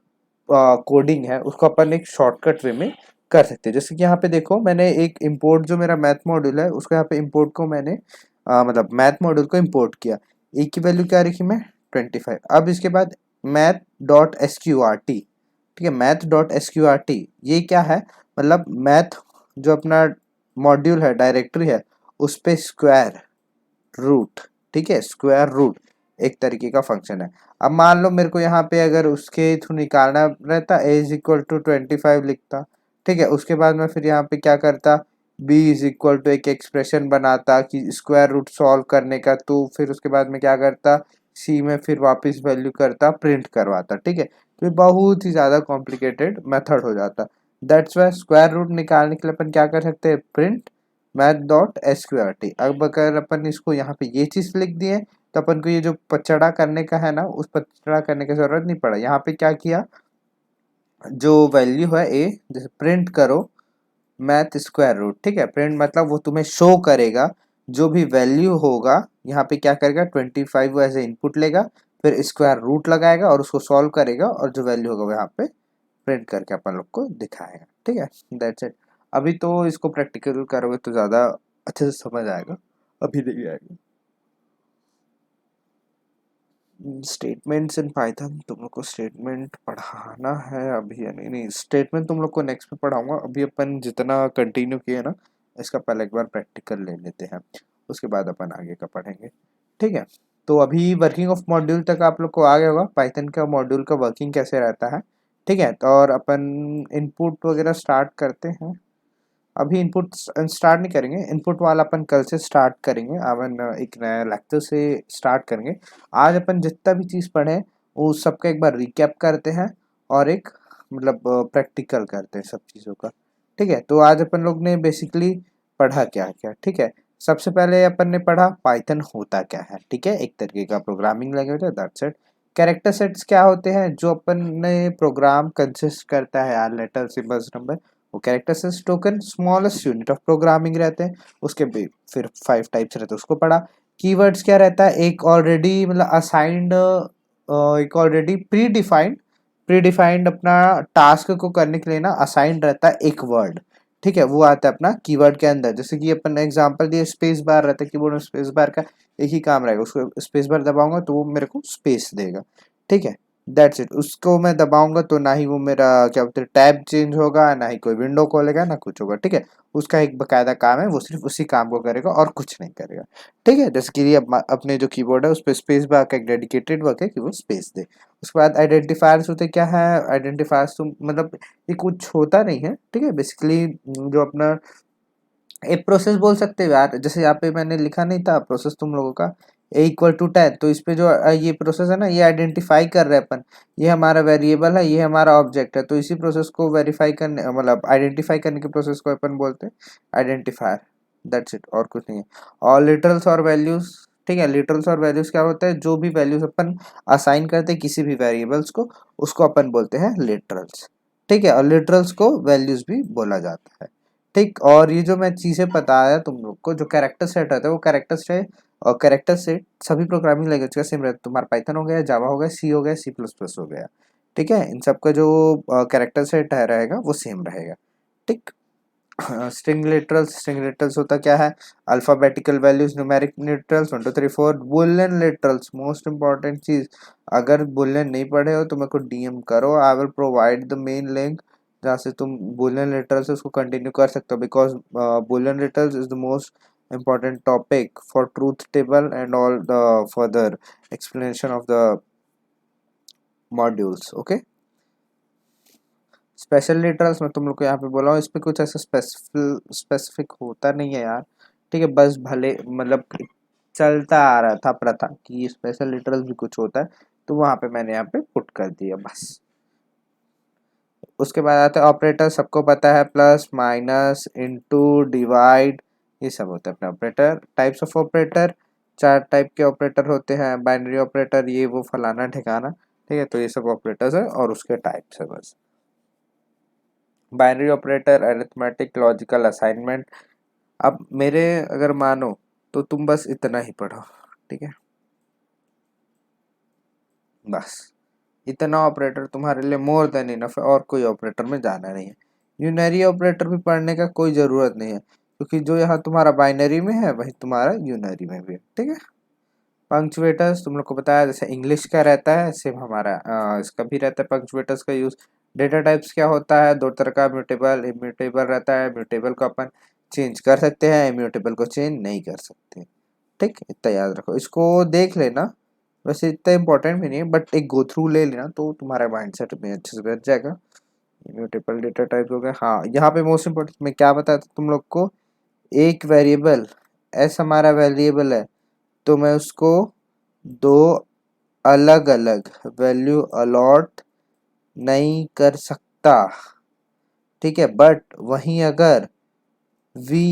कोडिंग है उसको अपन एक शॉर्टकट वे में कर सकते हैं। जैसे कि यहाँ पे देखो, मैंने एक इंपोर्ट जो मेरा मैथ मॉड्यूल है उसको यहाँ पे इंपोर्ट को मैंने मतलब मैथ मॉड्यूल को इंपोर्ट किया। ए की वैल्यू क्या रखी मैं 25। अब इसके बाद math dot S Q R T, ठीक है, math dot S Q R T ये क्या है, मतलब मैथ जो अपना मॉड्यूल है डायरेक्टरी है उस पे स्क्वायर रूट, ठीक है, स्क्वायर रूट एक तरीके का फंक्शन है। अब मान लो मेरे को यहाँ पे अगर उसके थ्रू निकालना रहता a इज इक्वल टू 25 लिखता, ठीक है, उसके बाद मैं फिर यहाँ पे क्या करता, b इज इक्वल टू एक एक्सप्रेशन बनाता कि स्क्वायर रूट सॉल्व करने का, तो फिर उसके बाद में क्या करता, c में फिर वापस वैल्यू करता, प्रिंट करवाता, ठीक है। तो ये बहुत ही ज़्यादा कॉम्प्लिकेटेड मेथड हो जाता। दैट्स वाई स्क्वायर रूट निकालने के लिए अपन क्या कर सकते हैं, print math dot S Q R T. अब अगर अपन इसको यहाँ पे ये चीज़ लिख दिए तो अपन को ये जो पचड़ा करने का है ना, उस पचड़ा करने की जरूरत नहीं पड़ा। यहाँ पे क्या किया, जो वैल्यू है ए, जैसे प्रिंट करो मैथ स्क्वायर रूट, ठीक है, प्रिंट मतलब वो तुम्हें शो करेगा जो भी वैल्यू होगा, यहाँ पे क्या करेगा 25 वो एज ए इनपुट लेगा, फिर स्क्वायर रूट लगाएगा और उसको सॉल्व करेगा और जो वैल्यू होगा वो यहाँ पे प्रिंट करके अपन लोग को दिखाएगा, ठीक है, दैट्स इट। अभी तो इसको प्रैक्टिकल करोगे तो ज़्यादा अच्छे से समझ आएगा, अभी नहीं आएगा। स्टेटमेंट्स इन पाइथन, तुम लोग को स्टेटमेंट पढ़ाना है अभी या नहीं? नहीं, स्टेटमेंट तुम लोग को नेक्स्ट में पढ़ाऊंगा। अभी अपन जितना कंटिन्यू किए ना, इसका पहले एक बार प्रैक्टिकल ले लेते हैं, उसके बाद अपन आगे का पढ़ेंगे, ठीक है। तो अभी वर्किंग ऑफ मॉड्यूल तक आप लोग को आ गया होगा, पाइथन का मॉड्यूल का वर्किंग कैसे रहता है, ठीक है। तो और अपन इनपुट वगैरह स्टार्ट करते हैं। अभी इनपुट स्टार्ट नहीं करेंगे, इनपुट वाला अपन कल से स्टार्ट करेंगे, अपन एक नया लेक्चर से स्टार्ट करेंगे। आज अपन जितना भी चीज़ पढ़े वो सबका एक बार रिकैप करते हैं और एक मतलब प्रैक्टिकल करते हैं सब चीज़ों का, ठीक है। तो आज अपन लोग ने बेसिकली पढ़ा क्या क्या, ठीक है। सबसे पहले अपन ने पढ़ा पाइथन होता क्या है, ठीक है, एक तरीके का प्रोग्रामिंग लैंग्वेज है, दैट्स इट। कैरेक्टर सेट्स क्या होते हैं, जो अपन ने प्रोग्राम कंसिस्ट करता है यार, लेटर सिंबल्स नंबर, वो character sets token smallest unit of programming रहते हैं। उसके भी फिर 5 टाइप्स रहते हैं, उसको पढ़ा। कीवर्ड्स क्या रहता है, एक ऑलरेडी मतलब असाइंड, एक ऑलरेडी प्री डिफाइंड अपना टास्क को करने के लिए ना असाइंड रहता है एक वर्ड, ठीक है, वो आता है अपना कीवर्ड के अंदर। जैसे कि अपन एग्जांपल दिए, स्पेस बार रहता है कीबोर्ड में, स्पेस बार का एक ही काम रहेगा, उसको स्पेस बार दबाऊंगा तो वो मेरे को स्पेस देगा, ठीक है, दैट्स इट। उसको मैं दबाऊंगा तो ना ही वो मेरा क्या बोलते हैं टैब चेंज होगा, ना ही कोई विंडो खोलेगा, ना कुछ होगा, ठीक है। उसका एक बकायदा काम है, वो सिर्फ उसी काम को करेगा और कुछ नहीं करेगा, ठीक है। जैसे कि अपने जो कीबोर्ड है उस पर स्पेस बार का एक डेडिकेटेड वर्क है कि वो स्पेस दे। उसके बाद आइडेंटिफायर्स होते क्या है, आइडेंटिफायर्स तो मतलब ये कुछ होता नहीं है, ठीक है, बेसिकली जो अपना एक प्रोसेस बोल सकते हो यार। जैसे यहाँ पे मैंने लिखा नहीं था प्रोसेस तुम लोगों का ए इक्वल टू 10, तो इस पे जो ये प्रोसेस है ना, ये आइडेंटिफाई कर रहे हैं अपन, ये हमारा वेरिएबल है, ये हमारा ऑब्जेक्ट है, तो इसी प्रोसेस को वेरीफाई करने मतलब आइडेंटिफाई करने के प्रोसेस को अपन बोलते हैं आइडेंटिफायर, दैट्स इट, और कुछ नहीं है। और लिटरल्स और वैल्यूज, ठीक है, लिटरल्स और वैल्यूज क्या होता है, जो भी वैल्यूज अपन असाइन करते हैं किसी भी वेरिएबल्स को, उसको अपन बोलते हैं लिटरल्स, ठीक है। और लिटरल्स को वैल्यूज भी बोला जाता है, ठीक। और ये जो मैं चीज़ें बताया तुम लोग को, जो कैरेक्टर सेट रहता है वो कैरेक्टर सेट, और कैरेक्टर सेट सभी प्रोग्रामिंग लैंग्वेज का सेम रहता है। तुम्हारा पाइथन हो गया, जावा हो गया, सी हो गया, सी प्लस प्लस हो गया, ठीक है, इन सब का जो कैरेक्टर सेट है रहेगा वो सेम रहेगा, ठीक। स्ट्रिंग लिटरल्स होता क्या है, alphabetical values, numeric literals 1 2 3 4, Boolean literals most important चीज। अगर बुलियन नहीं पढ़े हो तो मेरे को डीएम करो, I will provide the main link जहाँ से तुम बुलियन लिटरल्स उसको कंटिन्यू कर सकते हो, because Boolean literals is the most important topic for truth table and all the further explanation of the modules, okay। Special literals मैं तुम लोग को यहाँ पे बोला हूँ, इस पे कुछ ऐसा स्पेसिफिक होता नहीं है यार, ठीक है, बस भले मतलब चलता आ रहा था प्रथा कि स्पेशल लिटरल्स भी कुछ होता है, तो वहाँ पे मैंने यहाँ पे पुट कर दिया बस। उसके बाद आता है ऑपरेटर, सबको पता है, प्लस माइनस इनटू डिवाइड, ये सब होता है अपने operator. Types of operator, 4 type के ऑपरेटर होते हैं, बाइनरी ऑपरेटर, ये वो फलाना ठिकाना, ठीक है, तो ये सब ऑपरेटर्स है और उसके टाइप्स है बस। Binary operator, arithmetic, logical, assignment. अब मेरे अगर मानो तो तुम बस इतना ही पढ़ो, ठीक है। बस इतना ऑपरेटर तुम्हारे लिए मोर देन इनफ है, और कोई ऑपरेटर में जाना नहीं है। यूनरी ऑपरेटर भी पढ़ने का कोई ज़रूरत नहीं है, क्योंकि जो यहाँ तुम्हारा बाइनरी में है वही तुम्हारा यूनरी में भी है। ठीक है। पंक्चुएटर्स तुम लोग को बताया, जैसे इंग्लिश का रहता है सेम हमारा इसका भी रहता है पंक्चुएटर्स का यूज़। डेटा टाइप्स क्या होता है, दो तरह का, म्यूटेबल इम्यूटेबल रहता है। म्यूटेबल को अपन चेंज कर सकते हैं, इम्यूटेबल को चेंज नहीं कर सकते। ठीक, इतना याद रखो, इसको देख लेना। वैसे इतना इंपॉर्टेंट भी नहीं है, बट एक गो थ्रू ले लेना तो तुम्हारा माइंडसेट में अच्छे से बैठ जाएगा। इम्यूटेबल डेटा टाइप हो गया। हाँ, यहाँ पे मोस्ट इंपॉर्टेंट मैं क्या बताया था तुम लोग को, एक वेरिएबल एस हमारा वेरिएबल है, तो मैं उसको दो अलग अलग वैल्यू अलॉट नहीं कर सकता। ठीक है, बट वहीं अगर v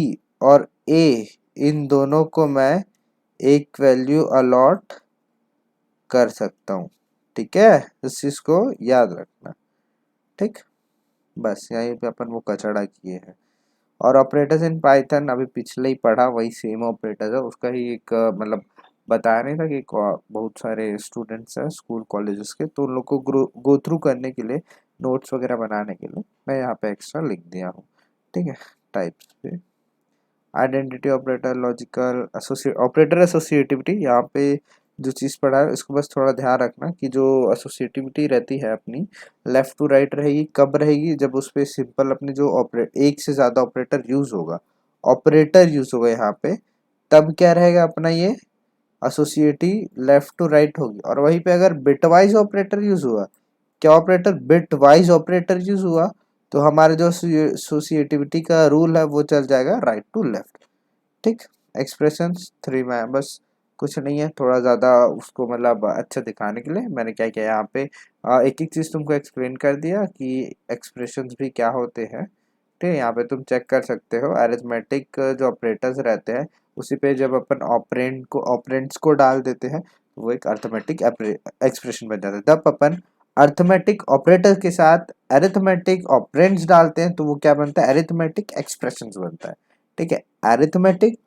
और a इन दोनों को मैं एक वैल्यू अलॉट कर सकता हूँ। ठीक है, इस चीज को याद रखना। ठीक, बस यहीं पे अपन वो कचड़ा किए हैं। और ऑपरेटर्स इन पाइथन अभी पिछले ही पढ़ा, वही सेम ऑपरेटर्स है, उसका ही एक मतलब बताया नहीं था कि बहुत सारे स्टूडेंट्स हैं स्कूल कॉलेजेस के, तो उन लोग को गो थ्रू करने के लिए, नोट्स वगैरह बनाने के लिए मैं यहाँ पे एक्स्ट्रा लिख दिया हूँ। ठीक है, टाइप्स पे identity operator, logical operator associativity, यहाँ पे जो चीज़ पढ़ा है इसको बस थोड़ा ध्यान रखना कि जो एसोसिएटिविटी रहती है अपनी, लेफ्ट टू राइट रहेगी कब रहेगी, जब उस पर सिंपल अपने जो एक से ज़्यादा ऑपरेटर यूज़ होगा, ऑपरेटर यूज़ होगा यहाँ पे, तब क्या रहेगा अपना ये एसोसिएटिव लेफ्ट टू राइट होगी। और वहीं पे अगर बिटवाइज ऑपरेटर यूज़ हुआ, क्या operator, bit wise operator use हुआ, तो हमारे जो एसोसिएटिविटी का रूल है वो चल जाएगा राइट टू लेफ्ट। ठीक, एक्सप्रेशन 3 में बस कुछ नहीं है, थोड़ा ज़्यादा उसको मतलब अच्छा दिखाने के लिए मैंने क्या किया यहाँ पे एक एक चीज़ तुमको एक्सप्लेन कर दिया कि एक्सप्रेशंस भी क्या होते हैं। ठीक है, यहाँ पे तुम चेक कर सकते हो अरिथमेटिक जो ऑपरेटर्स रहते हैं, उसी पे जब अपन ऑपरेंड्स को डाल देते हैं तो वो एक अर्थमेटिक एक्सप्रेशन बन जाता है। तब अपन अर्थमेटिक ऑपरेटर के साथ अरिथमेटिक ऑपरेंड्स डालते हैं तो वो क्या बनता है, अरिथमेटिक एक्सप्रेशंस बनता है। ठीक है, अरिथमेटिक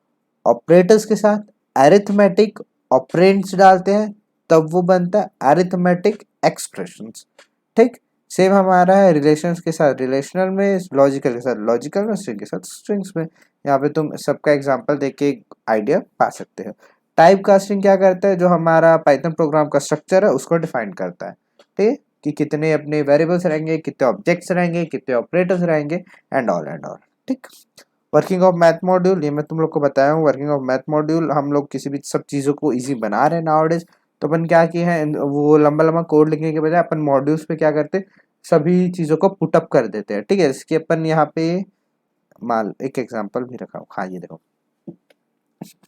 ऑपरेटर्स के साथ अरिथमेटिक ऑपरेंड्स डालते हैं तब वो बनता है अरिथमेटिक एक्सप्रेशंस। ठीक, सेम हमारा है रिलेशंस के साथ, रिलेशनल में, लॉजिकल के साथ लॉजिकल में, स्ट्रिंग के साथ स्ट्रिंग्स में। यहाँ पे तुम सबका एग्जांपल देख के आइडिया पा सकते हो। टाइप कास्टिंग क्या करता है, जो हमारा पाइथन प्रोग्राम का स्ट्रक्चर है उसको डिफाइन करता है। ठीक है, कि कितने अपने वेरिएबल्स रहेंगे, कितने ऑब्जेक्ट्स रहेंगे, कितने ऑपरेटर्स रहेंगे, एंड ऑल एंड ऑल। ठीक, वर्किंग ऑफ मैथ मॉड्यूल, ये मैं तुम लोग को बताया हूँ। वर्किंग ऑफ मैथ मॉड्यूल हम लोग किसी भी सब चीज़ों को इजी बना रहे हैं नाउअडेज, तो अपन क्या किए हैं, वो लंबा लंबा कोड लिखने के बजाय अपन मॉड्यूल्स पे क्या करते हैं, सभी चीज़ों को पुटअप कर देते हैं। ठीक है, इसके अपन यहाँ पे मान एक एग्जांपल भी रखा हूँ। हाँ, ये देखो,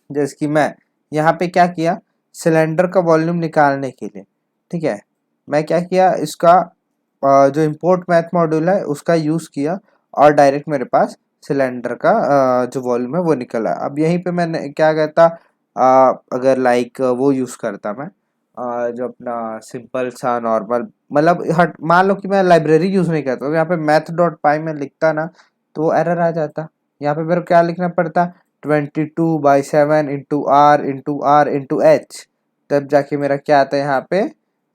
जैसे कि मैं यहाँ पे क्या किया, सिलेंडर का वॉल्यूम निकालने के लिए, ठीक है, मैं क्या किया, इसका जो इम्पोर्ट मैथ मॉड्यूल है उसका यूज़ किया, और डायरेक्ट मेरे पास सिलेंडर का जो वॉल्यूम है वो निकला। अब यहीं पे मैंने क्या कहता, अगर लाइक वो यूज़ करता मैं जो अपना सिंपल सा नॉर्मल, मतलब हट मान लो कि मैं लाइब्रेरी यूज़ नहीं करता, तो यहाँ पे मैथ डॉट पाई में लिखता ना तो वो एरर आ जाता। यहाँ पे मेरे को क्या लिखना पड़ता, 22/7 इंटू आर इंटू एच, तब जाके मेरा क्या आता है यहाँ पे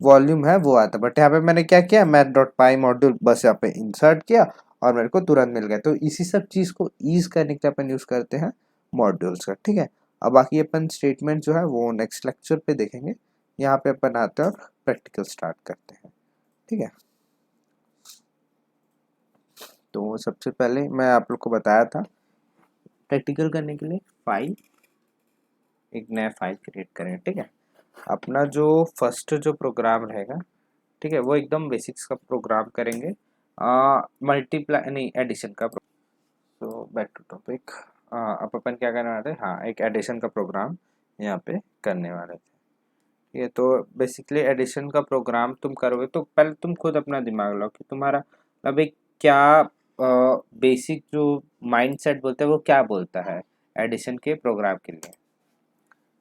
वॉल्यूम है वो आता। बट यहाँ पे मैंने क्या किया, मैथ डॉट पाई मॉड्यूल बस यहाँ पे इंसर्ट किया और मेरे को तुरंत मिल गया। तो इसी सब चीज़ को ईज करने के लिए अपन यूज़ करते हैं मॉड्यूल्स का। ठीक है, अब बाकी अपन स्टेटमेंट जो है वो नेक्स्ट लेक्चर पे देखेंगे। यहाँ पे अपन आते हैं और प्रैक्टिकल स्टार्ट करते हैं। ठीक है, तो सबसे पहले मैं आप लोग को बताया था प्रैक्टिकल करने के लिए एक नया फाइल क्रिएट करें। ठीक है, अपना जो फर्स्ट जो प्रोग्राम रहेगा, ठीक है, वो एकदम बेसिक्स का प्रोग्राम करेंगे, मल्टीप्लाई नहीं एडिशन का। तो बैक टू टॉपिक, अब अपन क्या करने वाले थे, हाँ एक एडिशन का प्रोग्राम यहाँ पे करने वाले थे। ठीक है, तो बेसिकली एडिशन का प्रोग्राम तुम करोगे तो पहले तुम खुद अपना दिमाग लगाओ कि तुम्हारा मतलब एक क्या बेसिक जो माइंडसेट बोलते हैं वो क्या बोलता है एडिशन के प्रोग्राम के लिए।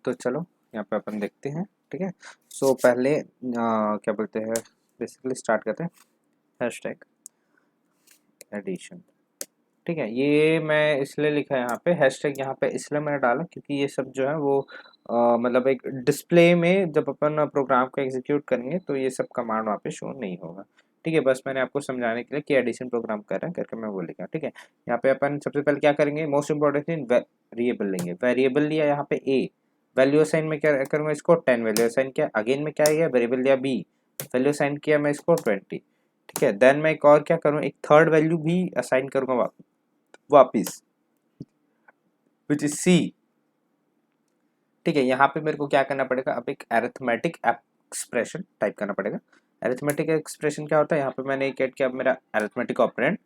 तो चलो यहाँ पे अपन देखते हैं। ठीक है, सो पहले क्या बोलते हैं, बेसिकली स्टार्ट करते हैं हैशटैग एडिशन। ठीक है, ये मैं इसलिए लिखा है यहाँ पे हैशटैग, यहाँ पे इसलिए मैंने डाला क्योंकि ये सब जो है वो मतलब एक डिस्प्ले में जब अपन प्रोग्राम को एग्जीक्यूट करेंगे तो ये सब कमांड वहाँ पे शो नहीं होगा। ठीक है, बस मैंने आपको समझाने के लिए कि एडिशन प्रोग्राम कर रहे हैं करके मैं वो लिखा। ठीक है, यहाँ पे अपन सबसे पहले क्या करेंगे, मोस्ट इंपॉर्टेंट थिंग वेरिएबल लेंगे। वेरिएबल लिया यहाँ पे ए, वैल्यू असाइन में क्या करूँगा, इसको 10 वैल्यू असाइन किया। अगेन में क्या किया, वेरिएबल लिया बी, वैल्यू असाइन किया मैं इसको 20। ठीक है, देन मैं एक और क्या करूँ, एक थर्ड वैल्यू भी असाइन करूँगा वापिस, विच इज सी। ठीक है, यहाँ पे मेरे को क्या करना पड़ेगा, अब एक अरिथमेटिक एक्सप्रेशन टाइप करना पड़ेगा। अरिथमेटिक एक्सप्रेशन क्या होता है, यहाँ पे मैंने एक ऐड किया मेरा arithmetic operand,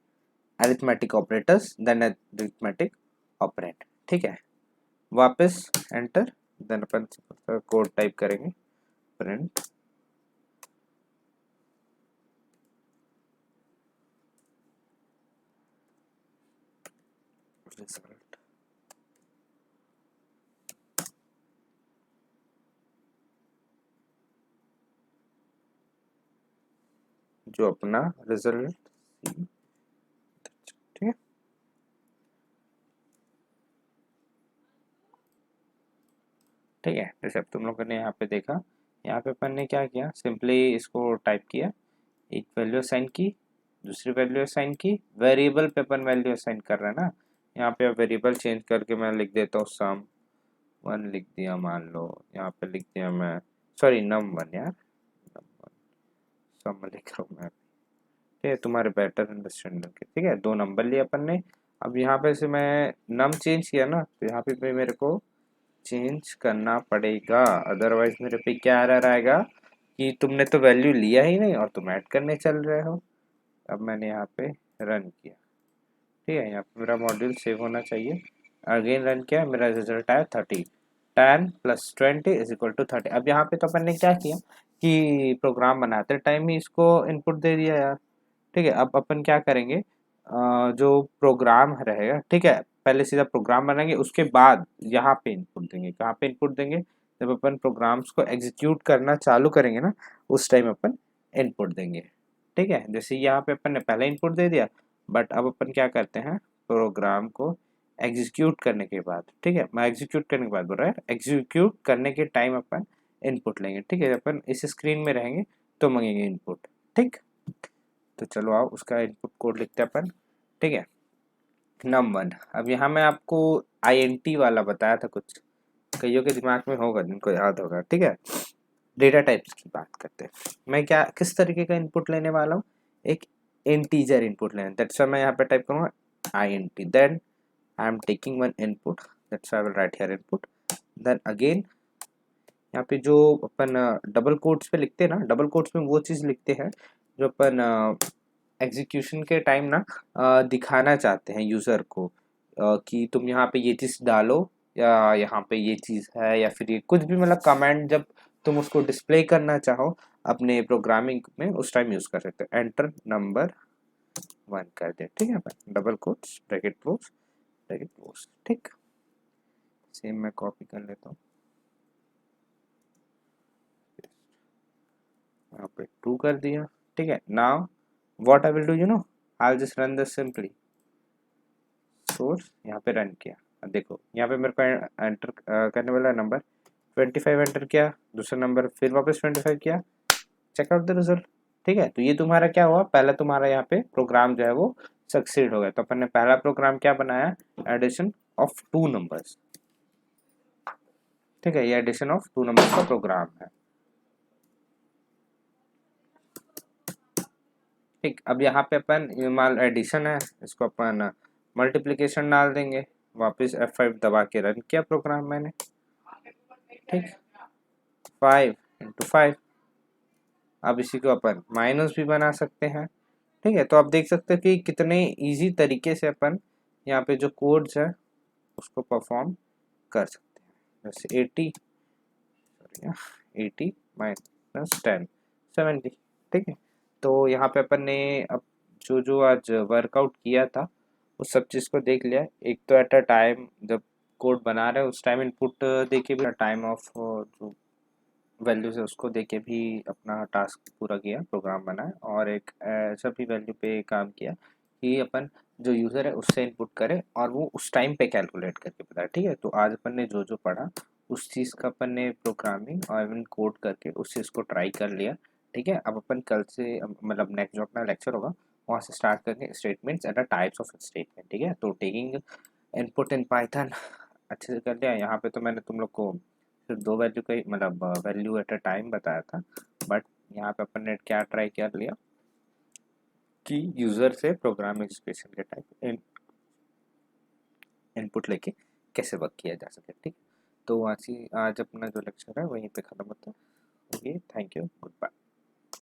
arithmetic operators, then arithmetic operand. ठीक है, वापस एंटर, देन अपन कोड टाइप करेंगे, प्रिंट रिजल्ट। जो अपना रिजल्ट, ठीक है। ठीक है, जैसे अब तुम लोगों ने यहाँ पे देखा, यहाँ पे अपन ने क्या किया, सिंपली इसको टाइप किया, एक वैल्यू असाइन की, दूसरी वैल्यू असाइन की, वेरिएबल पे अपन वैल्यू असाइन कर रहे हैं ना। यहाँ पे वेरिएबल चेंज करके मैं लिख देता हूँ सम वन लिख दिया, मान लो यहाँ पे लिख दिया मैं, सॉरी नम वन यार, नम वन सम लिख रहा हूँ मैं। ठीक है, तुम्हारे बेटर अंडरस्टैंडिंग के, ठीक है, दो नंबर लिए अपन ने। अब यहाँ पे से मैं नम चेंज किया ना, तो यहाँ पे मेरे को चेंज करना पड़ेगा, अदरवाइज मेरे पे क्या एरर आएगा कि तुमने तो वैल्यू लिया ही नहीं और तुम ऐड करने चल रहे हो। अब मैंने यहाँ पे रन किया, ठीक है, यहाँ पे मेरा मॉड्यूल सेव होना चाहिए। अगेन रन किया, मेरा रिजल्ट आया 30, 10 + 20 = 30। अब यहाँ पे तो अपन ने क्या किया कि प्रोग्राम बनाते टाइम ही इसको इनपुट दे दिया यार। ठीक है, अब अपन क्या करेंगे, जो प्रोग्राम रहेगा, ठीक है, पहले सीधा प्रोग्राम बनाएंगे, उसके बाद यहाँ पे इनपुट देंगे। कहाँ पे इनपुट देंगे, जब अपन प्रोग्राम्स को एग्जीक्यूट करना चालू करेंगे ना, उस टाइम अपन इनपुट देंगे। ठीक है, जैसे यहाँ पे अपन ने पहले इनपुट दे दिया, बट अब अपन क्या करते हैं, प्रोग्राम को एग्जीक्यूट करने के बाद, ठीक है, मैं एग्जीक्यूट करने के बाद बोल रहा है, एग्जीक्यूट करने के टाइम अपन इनपुट लेंगे। ठीक है, अपन इस स्क्रीन में रहेंगे तो मांगेंगे इनपुट। ठीक, तो चलो आओ उसका इनपुट कोड लिखते हैं अपन। ठीक है, नम 1। अब यहाँ मैं आपको INT वाला बताया था, कुछ कईयों के दिमाग में होगा, जिनको याद होगा। ठीक है, डेटा टाइप्स की बात करते हैं। मैं क्या किस तरीके का इनपुट लेने वाला हूँ, एक इंटीजर इनपुट लेना, दैट्स व्हाई मैं यहाँ पे टाइप करूँगा INT, then I am taking one input, that's why I will write here input. Then again यहाँ पे जो अपन डबल कोट्स पे लिखते हैं ना, डबल कोट्स में वो चीज़ लिखते हैं जो अपन एग्जीक्यूशन के टाइम ना दिखाना चाहते हैं यूज़र को, कि तुम यहाँ पे ये चीज़ डालो, या यहाँ पे ये चीज़ है, या फिर ये कुछ भी, मतलब कमांड जब तुम उसको डिस्प्ले करना चाहो अपने प्रोग्रामिंग में, उस टाइम यूज़ कर सकते हो। एंटर नंबर 1 कर दे, ठीक है, double quotes bracket close bracket close. ठीक, सेम मैं कॉपी कर लेता हूँ, यहाँ पे 2 कर दिया। ठीक है, now what I will do, I will just run this simply, source यहाँ पे रन किया। अब देखो यहाँ पे मेरे को एंटर करने वाला नंबर 25 एंटर किया, दूसरा नंबर फिर वापस 25 किया, चेक आउट द रिजल्ट। ठीक है, तो ये तुम्हारा क्या हुआ, पहला तुम्हारा यहाँ पे प्रोग्राम जो है वो सक्सीड हो गया। तो अपन ने पहला प्रोग्राम क्या बनाया, एडिशन ऑफ 2 नंबर्स। ठीक है, ये एडिशन ऑफ 2 नंबर्स का प्रोग्राम है। ठीक, अब यहाँ पे अपन मान एडिशन है, इसको अपन मल्टीप्लिकेशन डाल देंगे, वापस F5 दबा के रन किया प्रोग्राम मैंने। ठीक, 5 × 5। अब इसी को अपन माइनस भी बना सकते हैं। ठीक है, तो आप देख सकते हो कि कितने इजी तरीके से अपन यहाँ पे जो कोड्स है उसको परफॉर्म कर सकते हैं। जैसे 80 -10 70। ठीक है, तो यहाँ पे अपन ने अब जो आज वर्कआउट किया था उस सब चीज़ को देख लिया। एक तो एट अ टाइम जब कोड बना रहे हैं उस टाइम इनपुट देके भी, टाइम ऑफ जो वैल्यूज है उसको देके भी अपना टास्क पूरा किया, प्रोग्राम बनाया, और एक ऐसा भी वैल्यू पे काम किया कि अपन जो यूज़र है उससे इनपुट करे और वो उस टाइम पे कैलकुलेट करके बताए। ठीक है, तो आज अपन ने जो जो पढ़ा उस चीज़ का अपन ने प्रोग्रामिंग और इवन कोड करके उस चीज़ को ट्राई कर लिया। ठीक है, अब अपन कल से मतलब नेक्स्ट जो अपना लेक्चर होगा वहाँ से स्टार्ट करेंगे statements and the types of statement. ठीक है, तो टेकिंग इनपुट इन पाइथन अच्छे से कर लिया। यहाँ पे तो मैंने तुम लोग को सिर्फ दो वैल्यू का ही मतलब वैल्यू एट अ टाइम बताया था, बट यहाँ पे अपन ने क्या ट्राई कर लिया कि यूज़र से प्रोग्राम एग्जीक्यूशन के टाइप इनपुट लेके कैसे वर्क किया जा सके। ठीक, तो आज अपना जो लेक्चर है वहीं पे ख़त्म होता है। Okay, thank you, good bye.